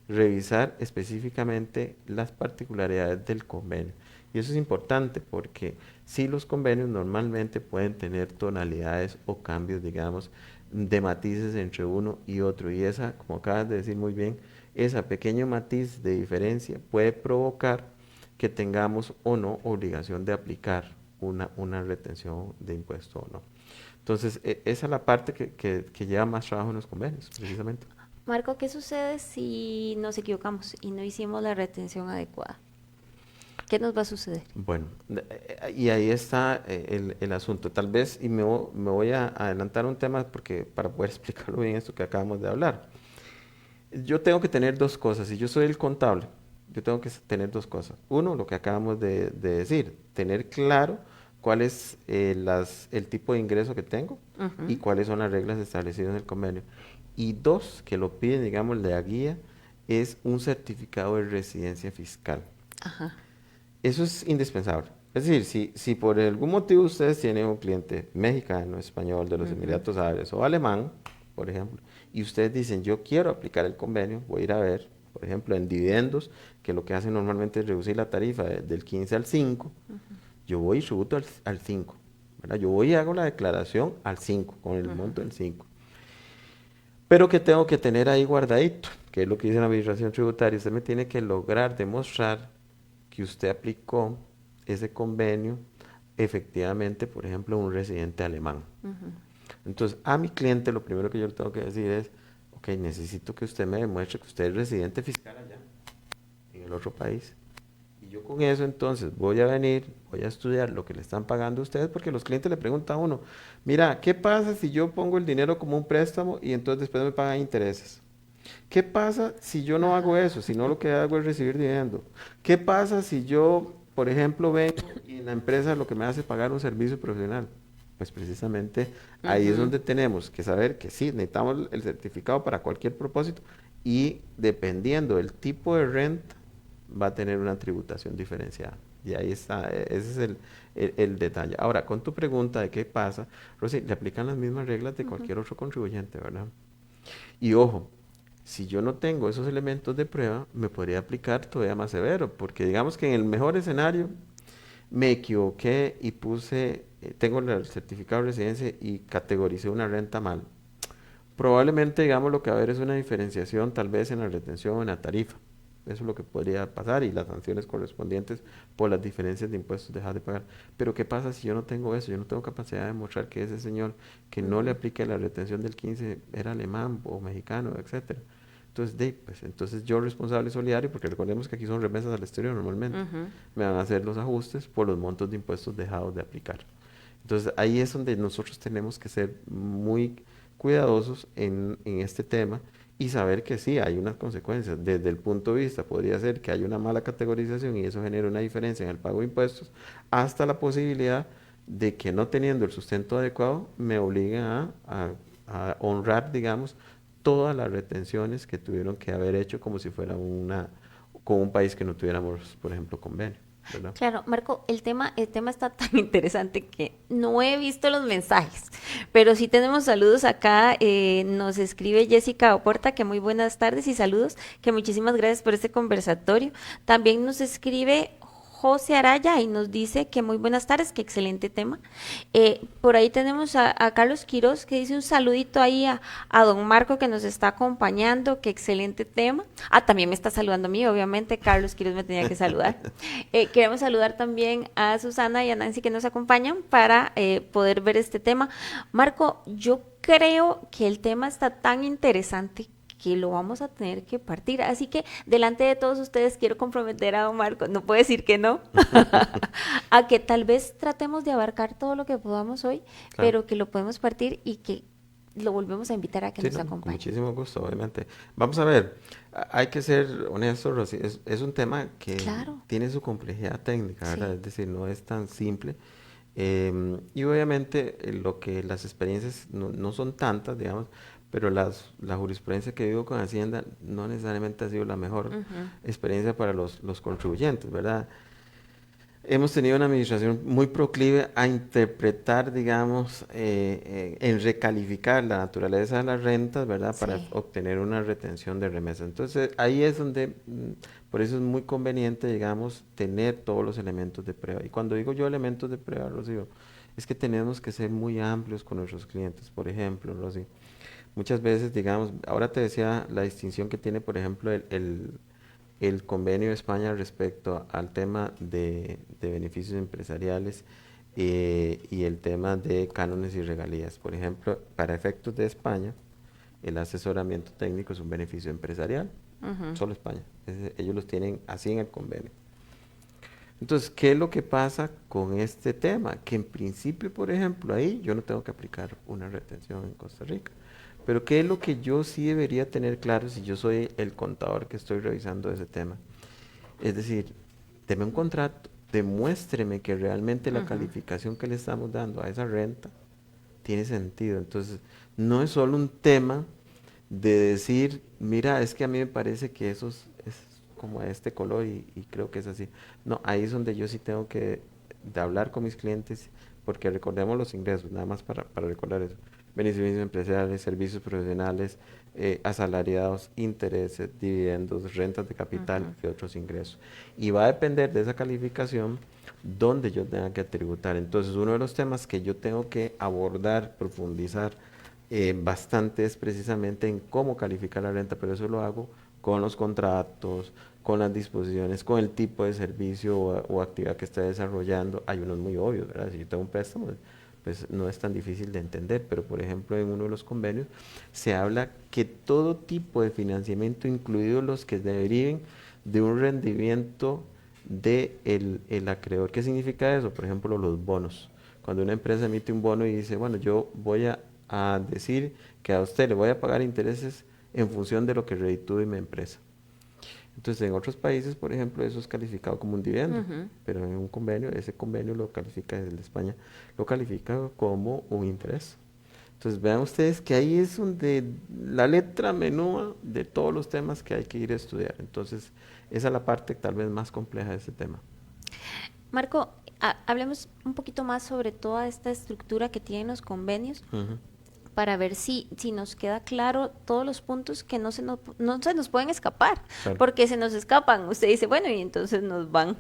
revisar específicamente las particularidades del convenio. Y eso es importante porque si los convenios normalmente pueden tener tonalidades o cambios, digamos, de matices entre uno y otro. Y esa, como acabas de decir muy bien, esa pequeño matiz de diferencia puede provocar que tengamos o no obligación de aplicar una retención de impuesto o no. Entonces, esa es la parte que lleva más trabajo en los convenios, precisamente. Marco, ¿qué sucede si nos equivocamos y no hicimos la retención adecuada? ¿Qué nos va a suceder? Bueno, y ahí está el asunto. Tal vez, y me voy a adelantar un tema porque para poder explicarlo bien esto que acabamos de hablar. Yo tengo que tener dos cosas. Si yo soy el contable, yo tengo que tener dos cosas. Uno, lo que acabamos de decir, tener claro cuál es el tipo de ingreso que tengo y Ujú. cuáles son las reglas establecidas en el convenio. Y dos, que lo piden, digamos, la guía, es un certificado de residencia fiscal. Ajá. Eso es indispensable. Es decir, si por algún motivo ustedes tienen un cliente mexicano, español, de los Ujú. Emiratos Árabes o alemán, por ejemplo, y ustedes dicen, yo quiero aplicar el convenio, voy a ir a ver, por ejemplo, en dividendos, que lo que hacen normalmente es reducir la tarifa del 15 al 5, yo voy y tributo al 5, ¿verdad? Yo voy y hago la declaración al 5, con el Ujú. monto del 5. Pero que tengo que tener ahí guardadito, que es lo que dice la administración tributaria, usted me tiene que lograr demostrar que usted aplicó ese convenio efectivamente, por ejemplo, a un residente alemán. Ujú. Entonces, a mi cliente lo primero que yo le tengo que decir es, ok, necesito que usted me demuestre que usted es residente fiscal allá, en el otro país. Y yo con eso entonces voy a venir, voy a estudiar lo que le están pagando a ustedes, porque los clientes le preguntan a uno, mira, ¿qué pasa si yo pongo el dinero como un préstamo y entonces después me pagan intereses? ¿Qué pasa si yo no hago eso? Si no lo que hago es recibir dividendo. ¿Qué pasa si yo, por ejemplo, vengo y en la empresa lo que me hace pagar un servicio profesional? Pues precisamente ahí es Ujú. donde tenemos que saber que sí, necesitamos el certificado para cualquier propósito y dependiendo del tipo de renta va a tener una tributación diferenciada. Y ahí está, ese es el detalle. Ahora, con tu pregunta de qué pasa, Rosy, le aplican las mismas reglas de Ujú. cualquier otro contribuyente, ¿verdad? Y ojo, si yo no tengo esos elementos de prueba, me podría aplicar todavía más severo, porque digamos que en el mejor escenario me equivoqué y tengo el certificado de residencia y categoricé una renta mal. Probablemente, digamos, lo que va a haber es una diferenciación tal vez en la retención o en la tarifa. Eso es lo que podría pasar y las sanciones correspondientes por las diferencias de impuestos dejar de pagar. Pero ¿qué pasa si yo no tengo eso? Yo no tengo capacidad de demostrar que ese señor que no le Ujú, aplique la retención del 15 era alemán o mexicano, etcétera. Entonces, pues, entonces yo responsable solidario, porque recordemos que aquí son remesas al exterior normalmente, ujú. me van a hacer los ajustes por los montos de impuestos dejados de aplicar. Entonces ahí es donde nosotros tenemos que ser muy cuidadosos en este tema y saber que sí, hay unas consecuencias. Desde el punto de vista, podría ser que haya una mala categorización y eso genere una diferencia en el pago de impuestos, hasta la posibilidad de que no teniendo el sustento adecuado me obliguen a honrar, digamos, todas las retenciones que tuvieron que haber hecho como si fuera con un país que no tuviéramos, por ejemplo, convenio, ¿verdad? Claro, Marco, el tema está tan interesante que no he visto los mensajes, pero sí tenemos saludos acá. Nos escribe Jessica Oporta, que muy buenas tardes y saludos, que muchísimas gracias por este conversatorio. También nos escribe José Araya y nos dice que muy buenas tardes, que excelente tema. Por ahí tenemos a Carlos Quiroz que dice un saludito ahí a don Marco que nos está acompañando, que excelente tema. Ah, también me está saludando a mí, obviamente, Carlos Quiroz me tenía que saludar. Queremos saludar también a Susana y a Nancy que nos acompañan para poder ver este tema. Marco, yo creo que el tema está tan interesante que lo vamos a tener que partir. Así que delante de todos ustedes quiero comprometer a don Marco, no puedo decir que no, a que tal vez tratemos de abarcar todo lo que podamos hoy, Claro. pero que lo podemos partir y que lo volvemos a invitar a que Sí, nos no, con acompañe. muchísimo gusto, obviamente. Vamos a ver, hay que ser honestos, Rosy, es un tema que Claro, tiene su complejidad técnica, ¿verdad? sí. Es decir, no es tan simple. Y obviamente lo que las experiencias no son tantas, digamos, pero la jurisprudencia que vivo con Hacienda no necesariamente ha sido la mejor Ujú, experiencia para los contribuyentes, ¿verdad? Hemos tenido una administración muy proclive a interpretar, digamos, en recalificar la naturaleza de las rentas, ¿verdad? Para sí. obtener una retención de remesas. Entonces, ahí es donde, por eso es muy conveniente, digamos, tener todos los elementos de prueba. Y cuando digo yo elementos de prueba, Rocío, es que tenemos que ser muy amplios con nuestros clientes. Por ejemplo, Rocío, muchas veces, digamos, ahora te decía la distinción que tiene, por ejemplo, el convenio de España respecto al tema de beneficios empresariales y el tema de cánones y regalías. Por ejemplo, para efectos de España, el asesoramiento técnico es un beneficio empresarial, Ujú, solo España. Ellos los tienen así en el convenio. Entonces, ¿qué es lo que pasa con este tema? Que en principio, por ejemplo, ahí yo no tengo que aplicar una retención en Costa Rica. Pero ¿qué es lo que yo sí debería tener claro si yo soy el contador que estoy revisando ese tema? Es decir, deme un contrato, demuéstreme que realmente la ujú. calificación que le estamos dando a esa renta tiene sentido. Entonces, no es solo un tema de decir, mira, es que a mí me parece que es como de este color y creo que es así. No, ahí es donde yo sí tengo que de hablar con mis clientes, porque recordemos los ingresos, nada más para recordar eso. Beneficios empresariales, servicios profesionales, asalariados, intereses, dividendos, rentas de capital Ujú. y otros ingresos. Y va a depender de esa calificación donde yo tenga que tributar. Entonces, uno de los temas que yo tengo que abordar, profundizar bastante es precisamente en cómo calificar la renta, pero eso lo hago con los contratos, con las disposiciones, con el tipo de servicio o actividad que esté desarrollando. Hay unos muy obvios, ¿verdad? Si yo tengo un préstamo, pues no es tan difícil de entender, pero por ejemplo en uno de los convenios se habla que todo tipo de financiamiento, incluidos los que deriven de un rendimiento de el acreedor. ¿Qué significa eso? Por ejemplo, los bonos. Cuando una empresa emite un bono y dice, bueno, yo voy a decir que a usted le voy a pagar intereses en función de lo que reditúe mi empresa. Entonces, en otros países, por ejemplo, eso es calificado como un dividendo, Ujú. pero en un convenio, ese convenio lo califica desde España, lo califica como un interés. Entonces, vean ustedes que ahí es donde la letra menúa de todos los temas que hay que ir a estudiar. Entonces, esa es la parte tal vez más compleja de este tema. Marco, hablemos un poquito más sobre toda esta estructura que tienen los convenios Ujú, para ver si nos queda claro todos los puntos que no se nos pueden escapar, claro. porque se nos escapan. Usted dice, bueno, y entonces nos van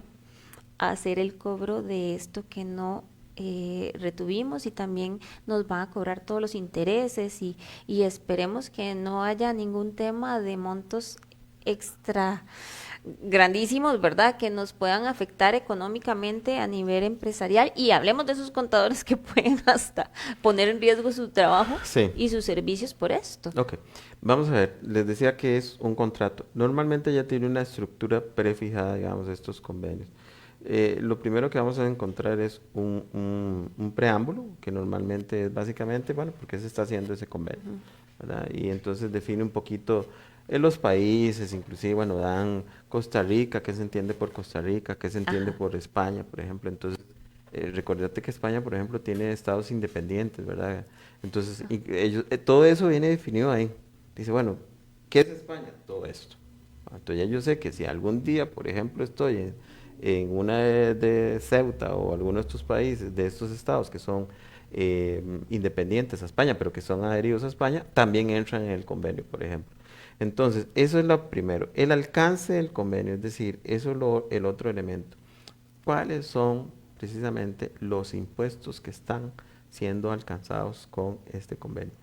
a hacer el cobro de esto que no retuvimos y también nos van a cobrar todos los intereses y esperemos que no haya ningún tema de montos extra grandísimos, ¿verdad? Que nos puedan afectar económicamente a nivel empresarial y hablemos de esos contadores que pueden hasta poner en riesgo su trabajo Sí, y sus servicios por esto. ok. Vamos a ver, les decía que es un contrato. Normalmente ya tiene una estructura prefijada, digamos, estos convenios. Lo primero que vamos a encontrar es un preámbulo, que normalmente es básicamente, bueno, ¿por qué se está haciendo ese convenio? ¿Verdad? Y entonces define un poquito los países, inclusive, bueno, dan Costa Rica, qué se entiende por Costa Rica, qué se entiende Ajá. por España, por ejemplo. Entonces, recordate que España, por ejemplo, tiene estados independientes, ¿verdad? Entonces, ellos, todo eso viene definido ahí. Dice, bueno, ¿qué es España? Todo esto. Entonces ya yo sé que si algún día, por ejemplo, estoy en una de Ceuta o alguno de estos países, de estos estados que son independientes a España, pero que son adheridos a España, también entran en el convenio, por ejemplo. Entonces, eso es lo primero. El alcance del convenio, es decir, eso es el otro elemento. ¿Cuáles son precisamente los impuestos que están siendo alcanzados con este convenio?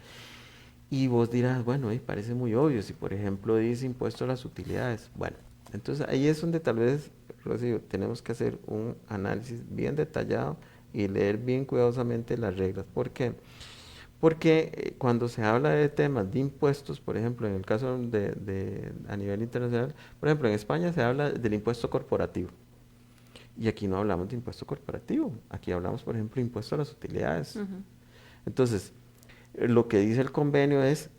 Y vos dirás, bueno, parece muy obvio, si por ejemplo dice impuesto a las utilidades. Bueno, entonces ahí es donde tal vez, Rocío, tenemos que hacer un análisis bien detallado y leer bien cuidadosamente las reglas. ¿Por qué? Porque cuando se habla de temas de impuestos, por ejemplo, en el caso a nivel internacional, por ejemplo, en España se habla del impuesto corporativo. Y aquí no hablamos de impuesto corporativo, aquí hablamos, por ejemplo, de impuesto a las utilidades. Ujú. Entonces, lo que dice el convenio es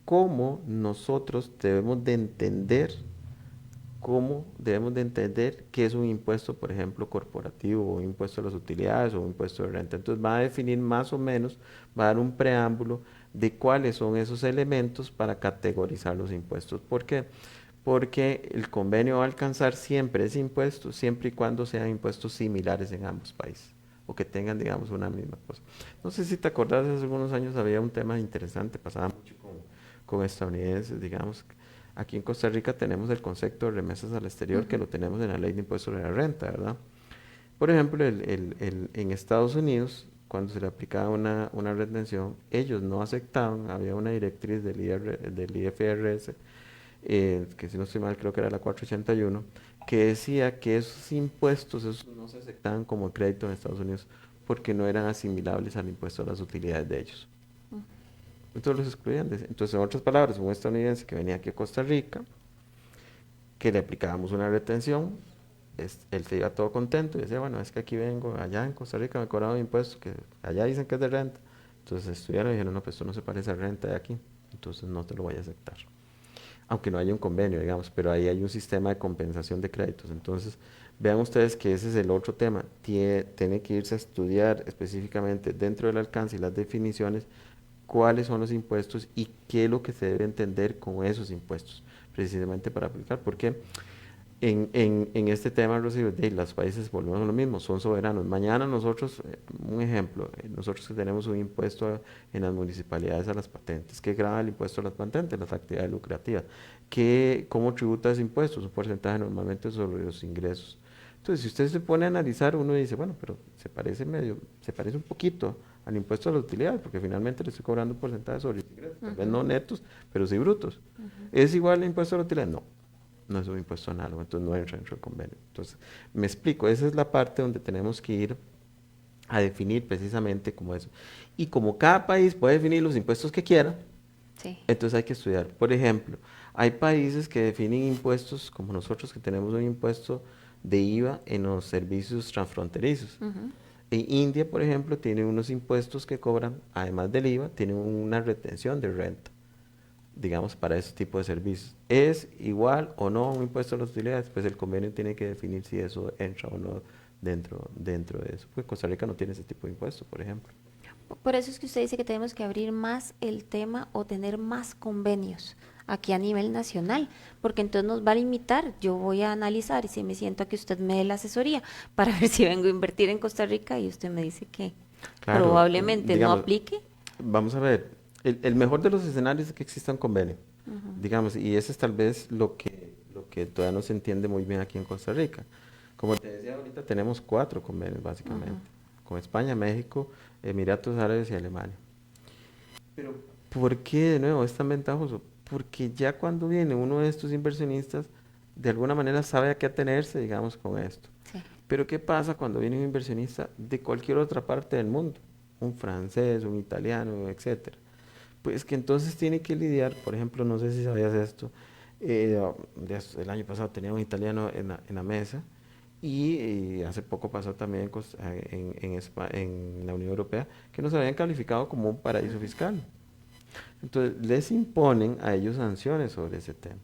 cómo nosotros debemos de entender, cómo debemos de entender qué es un impuesto, por ejemplo, corporativo, o un impuesto a las utilidades, o un impuesto de renta. Entonces va a definir más o menos, va a dar un preámbulo de cuáles son esos elementos para categorizar los impuestos. ¿Por qué? Porque el convenio va a alcanzar siempre ese impuesto, siempre y cuando sean impuestos similares en ambos países o que tengan, digamos, una misma cosa. No sé si te acordás, hace algunos años había un tema interesante, pasaba mucho con estadounidenses, digamos. Aquí en Costa Rica tenemos el concepto de remesas al exterior que Ujú. lo tenemos en la ley de impuestos de la renta, ¿verdad? Por ejemplo, en Estados Unidos, cuando se le aplicaba una retención, ellos no aceptaban, había una directriz del IFRS, que si no estoy mal creo que era la 481, que decía que esos impuestos esos no se aceptaban como crédito en Estados Unidos porque no eran asimilables al impuesto a las utilidades de ellos. Entonces los excluían. Entonces, en otras palabras, un estadounidense que venía aquí a Costa Rica, que le aplicábamos una retención, él se iba todo contento y decía, bueno, es que aquí vengo, allá en Costa Rica me cobraron impuestos, que allá dicen que es de renta. Entonces estudiaron y dijeron, no, pues esto no se parece a renta de aquí, entonces no te lo voy a aceptar. Aunque no haya un convenio, digamos, pero ahí hay un sistema de compensación de créditos. Entonces, vean ustedes que ese es el otro tema. Tiene que irse a estudiar específicamente dentro del alcance y las definiciones cuáles son los impuestos y qué es lo que se debe entender con esos impuestos, precisamente para aplicar. Porque en este tema, Rocío, los países volvemos a lo mismo, son soberanos. Mañana nosotros, un ejemplo, nosotros que tenemos un impuesto en las municipalidades a las patentes, ¿qué grava el impuesto a las patentes? Las actividades lucrativas. ¿Cómo tributa ese impuesto? Es un porcentaje normalmente sobre los ingresos. Entonces, si usted se pone a analizar, uno dice, bueno, pero se parece un poquito al impuesto a las utilidades, porque finalmente le estoy cobrando un porcentaje sobre los ingresos, tal vez Ujú. no netos, pero sí brutos. ¿Es igual el impuesto a las utilidades? No, no es un impuesto análogo, entonces no entra dentro del convenio. Entonces, me explico, esa es la parte donde tenemos que ir a definir precisamente como eso. Y como cada país puede definir los impuestos que quiera, Sí. entonces hay que estudiar. Por ejemplo, hay países que definen impuestos como nosotros que tenemos un impuesto de IVA en los servicios transfronterizos. Ujú. En India, por ejemplo, tiene unos impuestos que cobran, además del IVA, tienen una retención de renta, digamos, para ese tipo de servicios. ¿Es igual o no un impuesto a las utilidades? Pues el convenio tiene que definir si eso entra o no dentro de eso. Pues Costa Rica no tiene ese tipo de impuesto, por ejemplo. Por eso es que usted dice que tenemos que abrir más el tema o tener más convenios aquí a nivel nacional, porque entonces nos va a limitar. Yo voy a analizar y si me siento a que usted me dé la asesoría para ver si vengo a invertir en Costa Rica y usted me dice que Claro, probablemente no digamos, aplique. vamos a ver, el mejor de los escenarios es que exista un convenio, Ujú. digamos, y ese es tal vez lo que todavía no se entiende muy bien aquí en Costa Rica. Como te decía ahorita, tenemos 4 convenios Ujú. básicamente. con España, México, Emiratos Árabes y Alemania. Pero, ¿por qué de nuevo es tan ventajoso? Porque ya cuando viene uno de estos inversionistas, de alguna manera sabe a qué atenerse, digamos, con esto. Sí. Pero ¿qué pasa cuando viene un inversionista de cualquier otra parte del mundo? Un francés, un italiano, etcétera. Pues que entonces tiene que lidiar, por ejemplo, no sé si sabías esto, el año pasado tenía un italiano en la mesa y hace poco pasó también en la Unión Europea que nos habían calificado como un paraíso fiscal. Entonces les imponen a ellos sanciones sobre ese tema.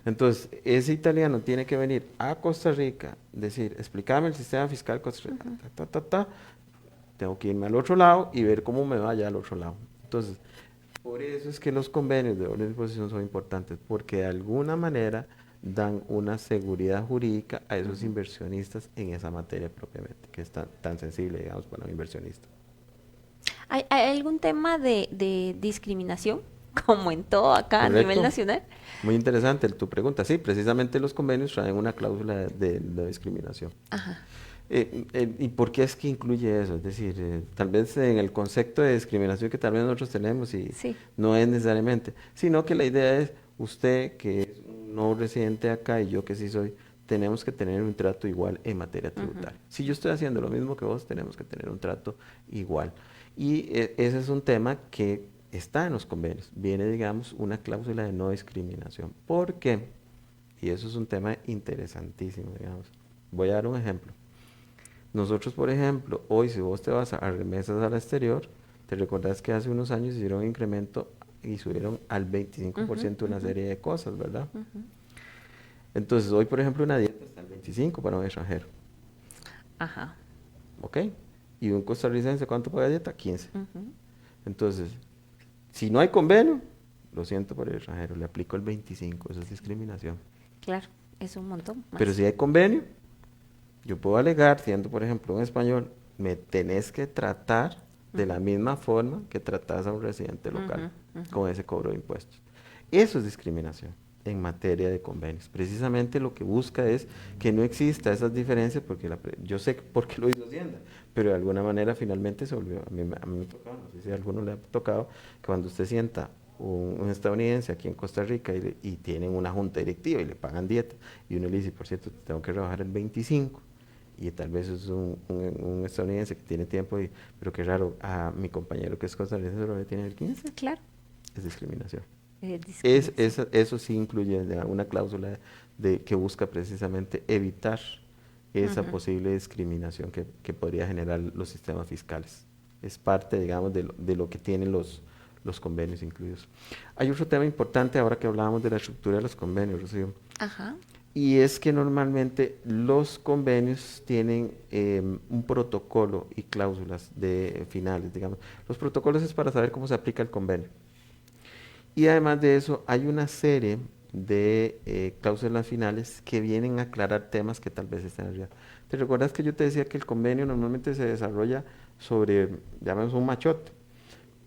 Entonces, ese italiano tiene que venir a Costa Rica, decir, explícame el sistema fiscal costarricense, tengo que irme al otro lado y ver cómo me va allá al otro lado. Entonces, por eso es que los convenios de doble disposición son importantes, porque de alguna manera dan una seguridad jurídica a esos inversionistas en esa materia propiamente, que es tan sensible, digamos, para un inversionista. ¿Hay algún tema de discriminación, como en todo acá a nivel ¿Correcto? nacional? Muy interesante tu pregunta. Sí, precisamente los convenios traen una cláusula de discriminación. Ajá. ¿Y por qué es que incluye eso? Es decir, tal vez en el concepto de discriminación que tal vez nosotros tenemos y Sí. no es necesariamente, sino que la idea es usted que es un no residente acá y yo que sí soy, tenemos que tener un trato igual en materia tributaria. Si yo estoy haciendo lo mismo que vos, tenemos que tener un trato igual. Y ese es un tema que está en los convenios. Viene, digamos, una cláusula de no discriminación. ¿Por qué? Y eso es un tema interesantísimo, digamos. Voy a dar un ejemplo. Nosotros, por ejemplo, hoy si vos te vas a remesas al exterior, te recordás que hace unos años hicieron un incremento y subieron al 25% una serie de cosas, ¿verdad? Entonces, hoy, por ejemplo, una dieta está al 25 para un extranjero, Ajá. ¿ok? Y un costarricense, ¿cuánto paga dieta? 15. Ujú. Entonces, si no hay convenio, lo siento por el extranjero, le aplico el 25, eso es discriminación. Claro, es un montón Pero más. si hay convenio, yo puedo alegar, siendo por ejemplo un español, me tenés que tratar de la misma forma que tratás a un residente local con ese cobro de impuestos. Eso es discriminación en materia de convenios. Precisamente lo que busca es que no exista esas diferencias, porque yo sé por qué lo hizo Hacienda, pero de alguna manera finalmente se volvió, a mí me tocaba, no sé si a alguno le ha tocado, que cuando usted sienta un estadounidense aquí en Costa Rica y tienen una junta directiva y le pagan dieta, y uno le dice, por cierto, te tengo que rebajar el 25, y tal vez es un estadounidense que tiene tiempo, pero qué raro, a mi compañero que es costarricense solo tiene el 15, Claro, es discriminación. discriminación. Eso sí incluye una cláusula que busca precisamente evitar esa posible discriminación que podría generar los sistemas fiscales. Es parte, digamos, de lo que tienen los convenios incluidos. Hay otro tema importante ahora que hablábamos de la estructura de los convenios, Rocío, Ajá. y es que normalmente los convenios tienen un protocolo y cláusulas de finales, digamos. Los protocolos es para saber cómo se aplica el convenio. Y además de eso, hay una serie de cláusulas finales que vienen a aclarar temas que tal vez estén en realidad. ¿Te recuerdas que yo te decía que el convenio normalmente se desarrolla sobre, llamemos un machote?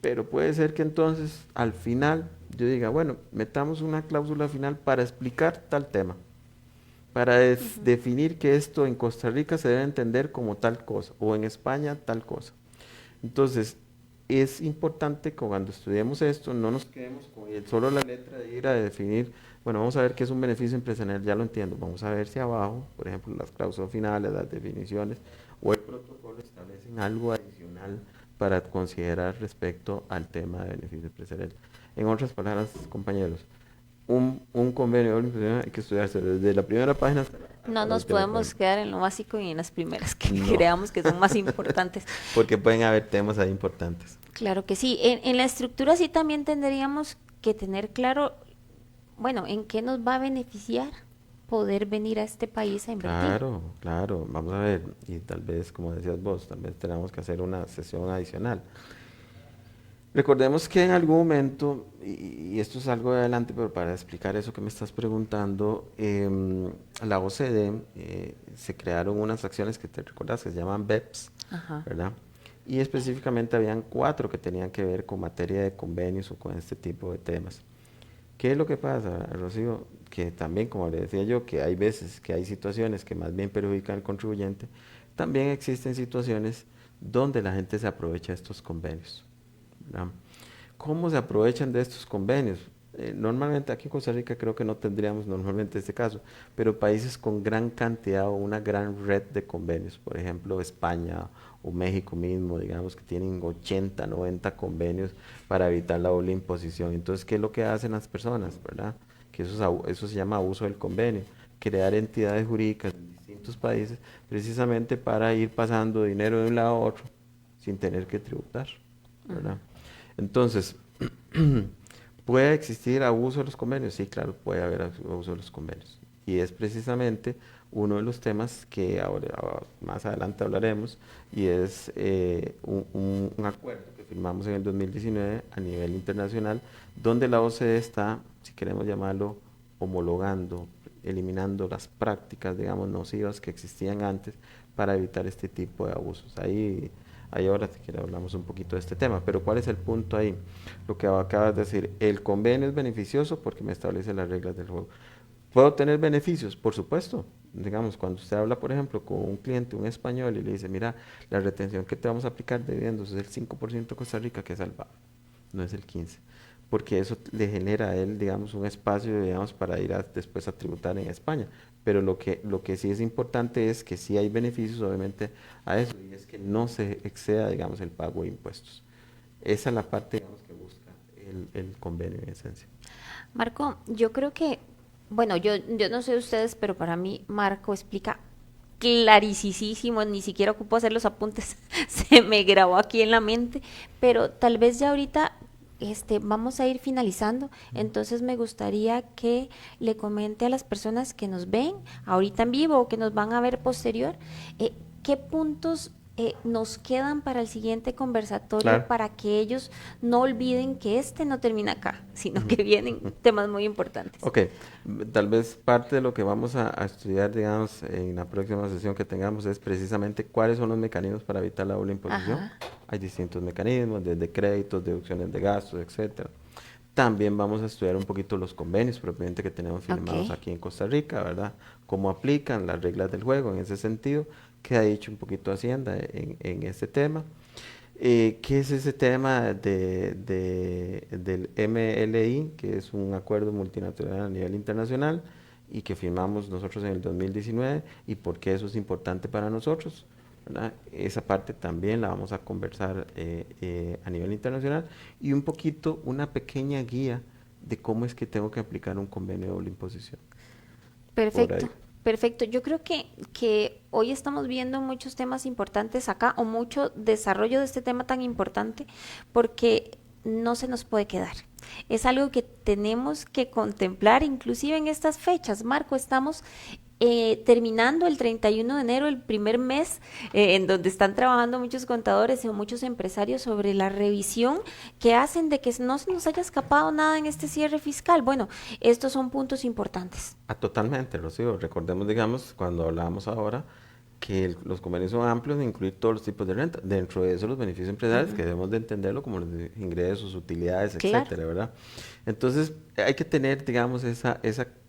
Pero puede ser que entonces al final yo diga, bueno, metamos una cláusula final para explicar tal tema, para definir que esto en Costa Rica se debe entender como tal cosa, o en España tal cosa. Entonces, es importante que cuando estudiemos esto no nos quedemos con solo la letra de ir a definir, bueno, vamos a ver qué es un beneficio empresarial, ya lo entiendo, vamos a ver si abajo, por ejemplo, las cláusulas finales, las definiciones o el protocolo establecen algo adicional para considerar respecto al tema de beneficio empresarial. En otras palabras, compañeros, un convenio hay que estudiarse desde la primera página No hasta la nos última podemos página. quedar en lo básico y en las primeras que No, creamos que son más importantes. porque pueden haber temas ahí importantes. Claro que sí. En la estructura sí también tendríamos que tener claro, bueno, en qué nos va a beneficiar poder venir a este país a invertir. Claro, claro, vamos a ver, y tal vez, como decías vos, tal vez tenemos que hacer una sesión adicional. Recordemos que en algún momento, y esto es algo de adelante, pero para explicar eso que me estás preguntando, la OCDE se crearon unas acciones que te recordás que se llaman BEPS, Ajá. ¿verdad? Y específicamente habían 4 que tenían que ver con materia de convenios o con este tipo de temas. ¿Qué es lo que pasa, Rocío? Que también, como le decía yo, que hay veces que hay situaciones que más bien perjudican al contribuyente, también existen situaciones donde la gente se aprovecha de estos convenios, ¿verdad? ¿Cómo se aprovechan de estos convenios? Normalmente aquí en Costa Rica creo que no tendríamos normalmente este caso, pero países con gran cantidad o una gran red de convenios, por ejemplo España o México mismo, digamos que tienen 80, 90 convenios para evitar la doble imposición. Entonces, ¿qué es lo que hacen las personas, verdad? Que eso se llama abuso del convenio, crear entidades jurídicas en distintos países precisamente para ir pasando dinero de un lado a otro sin tener que tributar, ¿verdad? Entonces, ¿puede existir abuso de los convenios? Sí, claro, puede haber abuso de los convenios. Y es precisamente uno de los temas que ahora más adelante hablaremos, y es un acuerdo que firmamos en el 2019 a nivel internacional, donde la OCDE está, si queremos llamarlo, homologando, eliminando las prácticas, digamos, nocivas que existían antes para evitar este tipo de abusos. Ahí ahora si quiere hablamos un poquito de este tema, pero ¿cuál es el punto ahí? Lo que acabas de decir, el convenio es beneficioso porque me establece las reglas del juego. ¿Puedo tener beneficios? Por supuesto. Digamos, cuando usted habla, por ejemplo, con un cliente, un español, y le dice, mira, la retención que te vamos a aplicar de dividendos es el 5% Costa Rica, que es salvado, no es el 15%, porque eso le genera a él, digamos, un espacio, digamos, para ir después a tributar en España. Pero lo que sí es importante es que sí hay beneficios, obviamente, a eso, y es que no se exceda, digamos, el pago de impuestos. Esa es la parte, digamos, que busca el convenio en esencia. Marco, yo creo que, bueno, yo no sé ustedes, pero para mí Marco explica clarísimo, ni siquiera ocupo hacer los apuntes, se me grabó aquí en la mente, pero tal vez ya ahorita vamos a ir finalizando, entonces me gustaría que le comente a las personas que nos ven ahorita en vivo o que nos van a ver posterior, qué puntos nos quedan para el siguiente conversatorio Claro. para que ellos no olviden que no termina acá, sino que vienen temas muy importantes. Ok, tal vez parte de lo que vamos a estudiar, digamos, en la próxima sesión que tengamos es precisamente cuáles son los mecanismos para evitar la doble imposición. Ajá, Hay distintos mecanismos, desde créditos, deducciones de gastos, etcétera. También vamos a estudiar un poquito los convenios propiamente que tenemos ok. firmados aquí en Costa Rica, ¿verdad? Cómo aplican las reglas del juego en ese sentido. Queda dicho un poquito Hacienda en este tema. ¿Qué es ese tema del MLI, que es un acuerdo multilateral a nivel internacional y que firmamos nosotros en el 2019 y por qué eso es importante para nosotros? ¿Verdad? Esa parte también la vamos a conversar a nivel internacional y un poquito, una pequeña guía de cómo es que tengo que aplicar un convenio de doble imposición. Por Perfecto, ahí. perfecto. Yo creo que hoy estamos viendo muchos temas importantes acá o mucho desarrollo de este tema tan importante porque no se nos puede quedar. Es algo que tenemos que contemplar inclusive en estas fechas. Marco, estamos terminando el 31 de enero, el primer mes en donde están trabajando muchos contadores y muchos empresarios sobre la revisión que hacen de que no se nos haya escapado nada en este cierre fiscal. Bueno, estos son puntos importantes. Totalmente, Rocío. Recordemos, digamos, cuando hablábamos ahora, que los convenios son amplios de incluir todos los tipos de renta. Dentro de eso, los beneficios empresariales, que debemos de entenderlo como los de ingresos, utilidades, Claro, etcétera, ¿verdad? Entonces, hay que tener, digamos, esa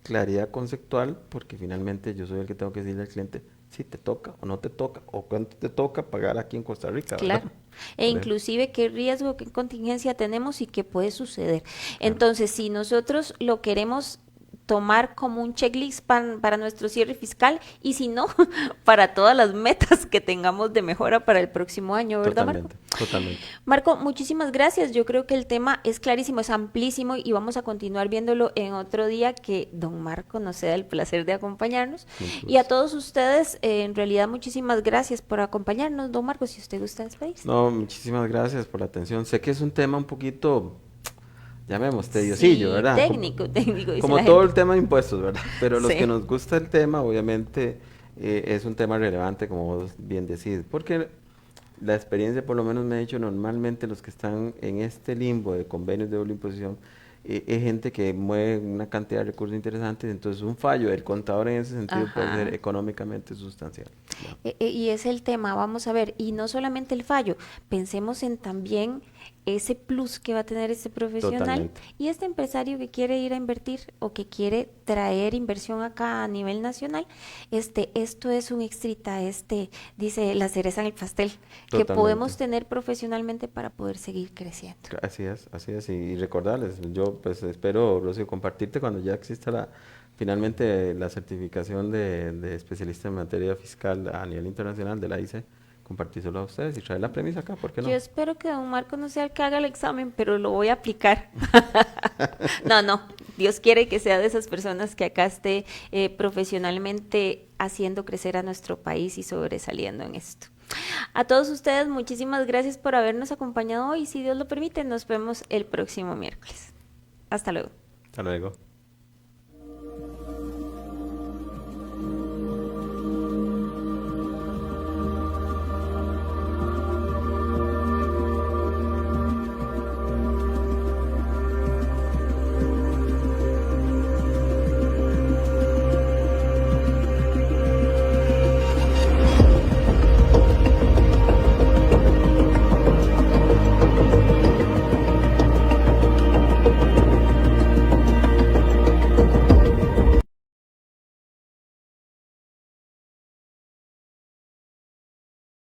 claridad conceptual, porque finalmente yo soy el que tengo que decirle al cliente si te toca o no te toca, o cuánto te toca pagar aquí en Costa Rica, ¿verdad? claro. E Por ejemplo, inclusive qué riesgo, qué contingencia tenemos y qué puede suceder. claro. Entonces, si nosotros lo queremos tomar como un checklist para nuestro cierre fiscal y si no, para todas las metas que tengamos de mejora para el próximo año, ¿verdad, Marco? Totalmente, totalmente. Marco, muchísimas gracias. Yo creo que el tema es clarísimo, es amplísimo y vamos a continuar viéndolo en otro día que don Marco nos sea el placer de acompañarnos. Mucho Y a gusto. todos ustedes, en realidad, muchísimas gracias por acompañarnos. Don Marco, si usted gusta despedirse. No, muchísimas gracias por la atención. Sé que es un tema un poquito, llamemos, tediosillo, Sí, ¿verdad? técnico, técnico, dice Como la todo gente. el tema de impuestos, ¿verdad? Pero los que Sí, nos gusta el tema, obviamente, es un tema relevante, como vos bien decís, porque la experiencia por lo menos me ha dicho, normalmente los que están en este limbo de convenios de doble imposición, es gente que mueve una cantidad de recursos interesantes, entonces un fallo del contador en ese sentido puede ser ajá. económicamente sustancial, ¿verdad? Y es el tema, vamos a ver, y no solamente el fallo, pensemos en también ese plus que va a tener este profesional Totalmente. y este empresario que quiere ir a invertir o que quiere traer inversión acá a nivel nacional, esto es un extrita, dice la cereza en el pastel, que podemos Totalmente. tener profesionalmente para poder seguir creciendo. Así es, y recordarles, yo pues espero, Rocío, compartirte cuando ya exista finalmente la certificación de especialista en materia fiscal a nivel internacional de la ICE, compartírselo a ustedes y traer la premisa acá, ¿por qué Yo no? espero que don Marco no sea el que haga el examen, pero lo voy a aplicar. No, no, Dios quiere que sea de esas personas que acá esté profesionalmente haciendo crecer a nuestro país y sobresaliendo en esto. A todos ustedes, muchísimas gracias por habernos acompañado hoy. Si Dios lo permite, nos vemos el próximo miércoles. Hasta luego. Hasta luego.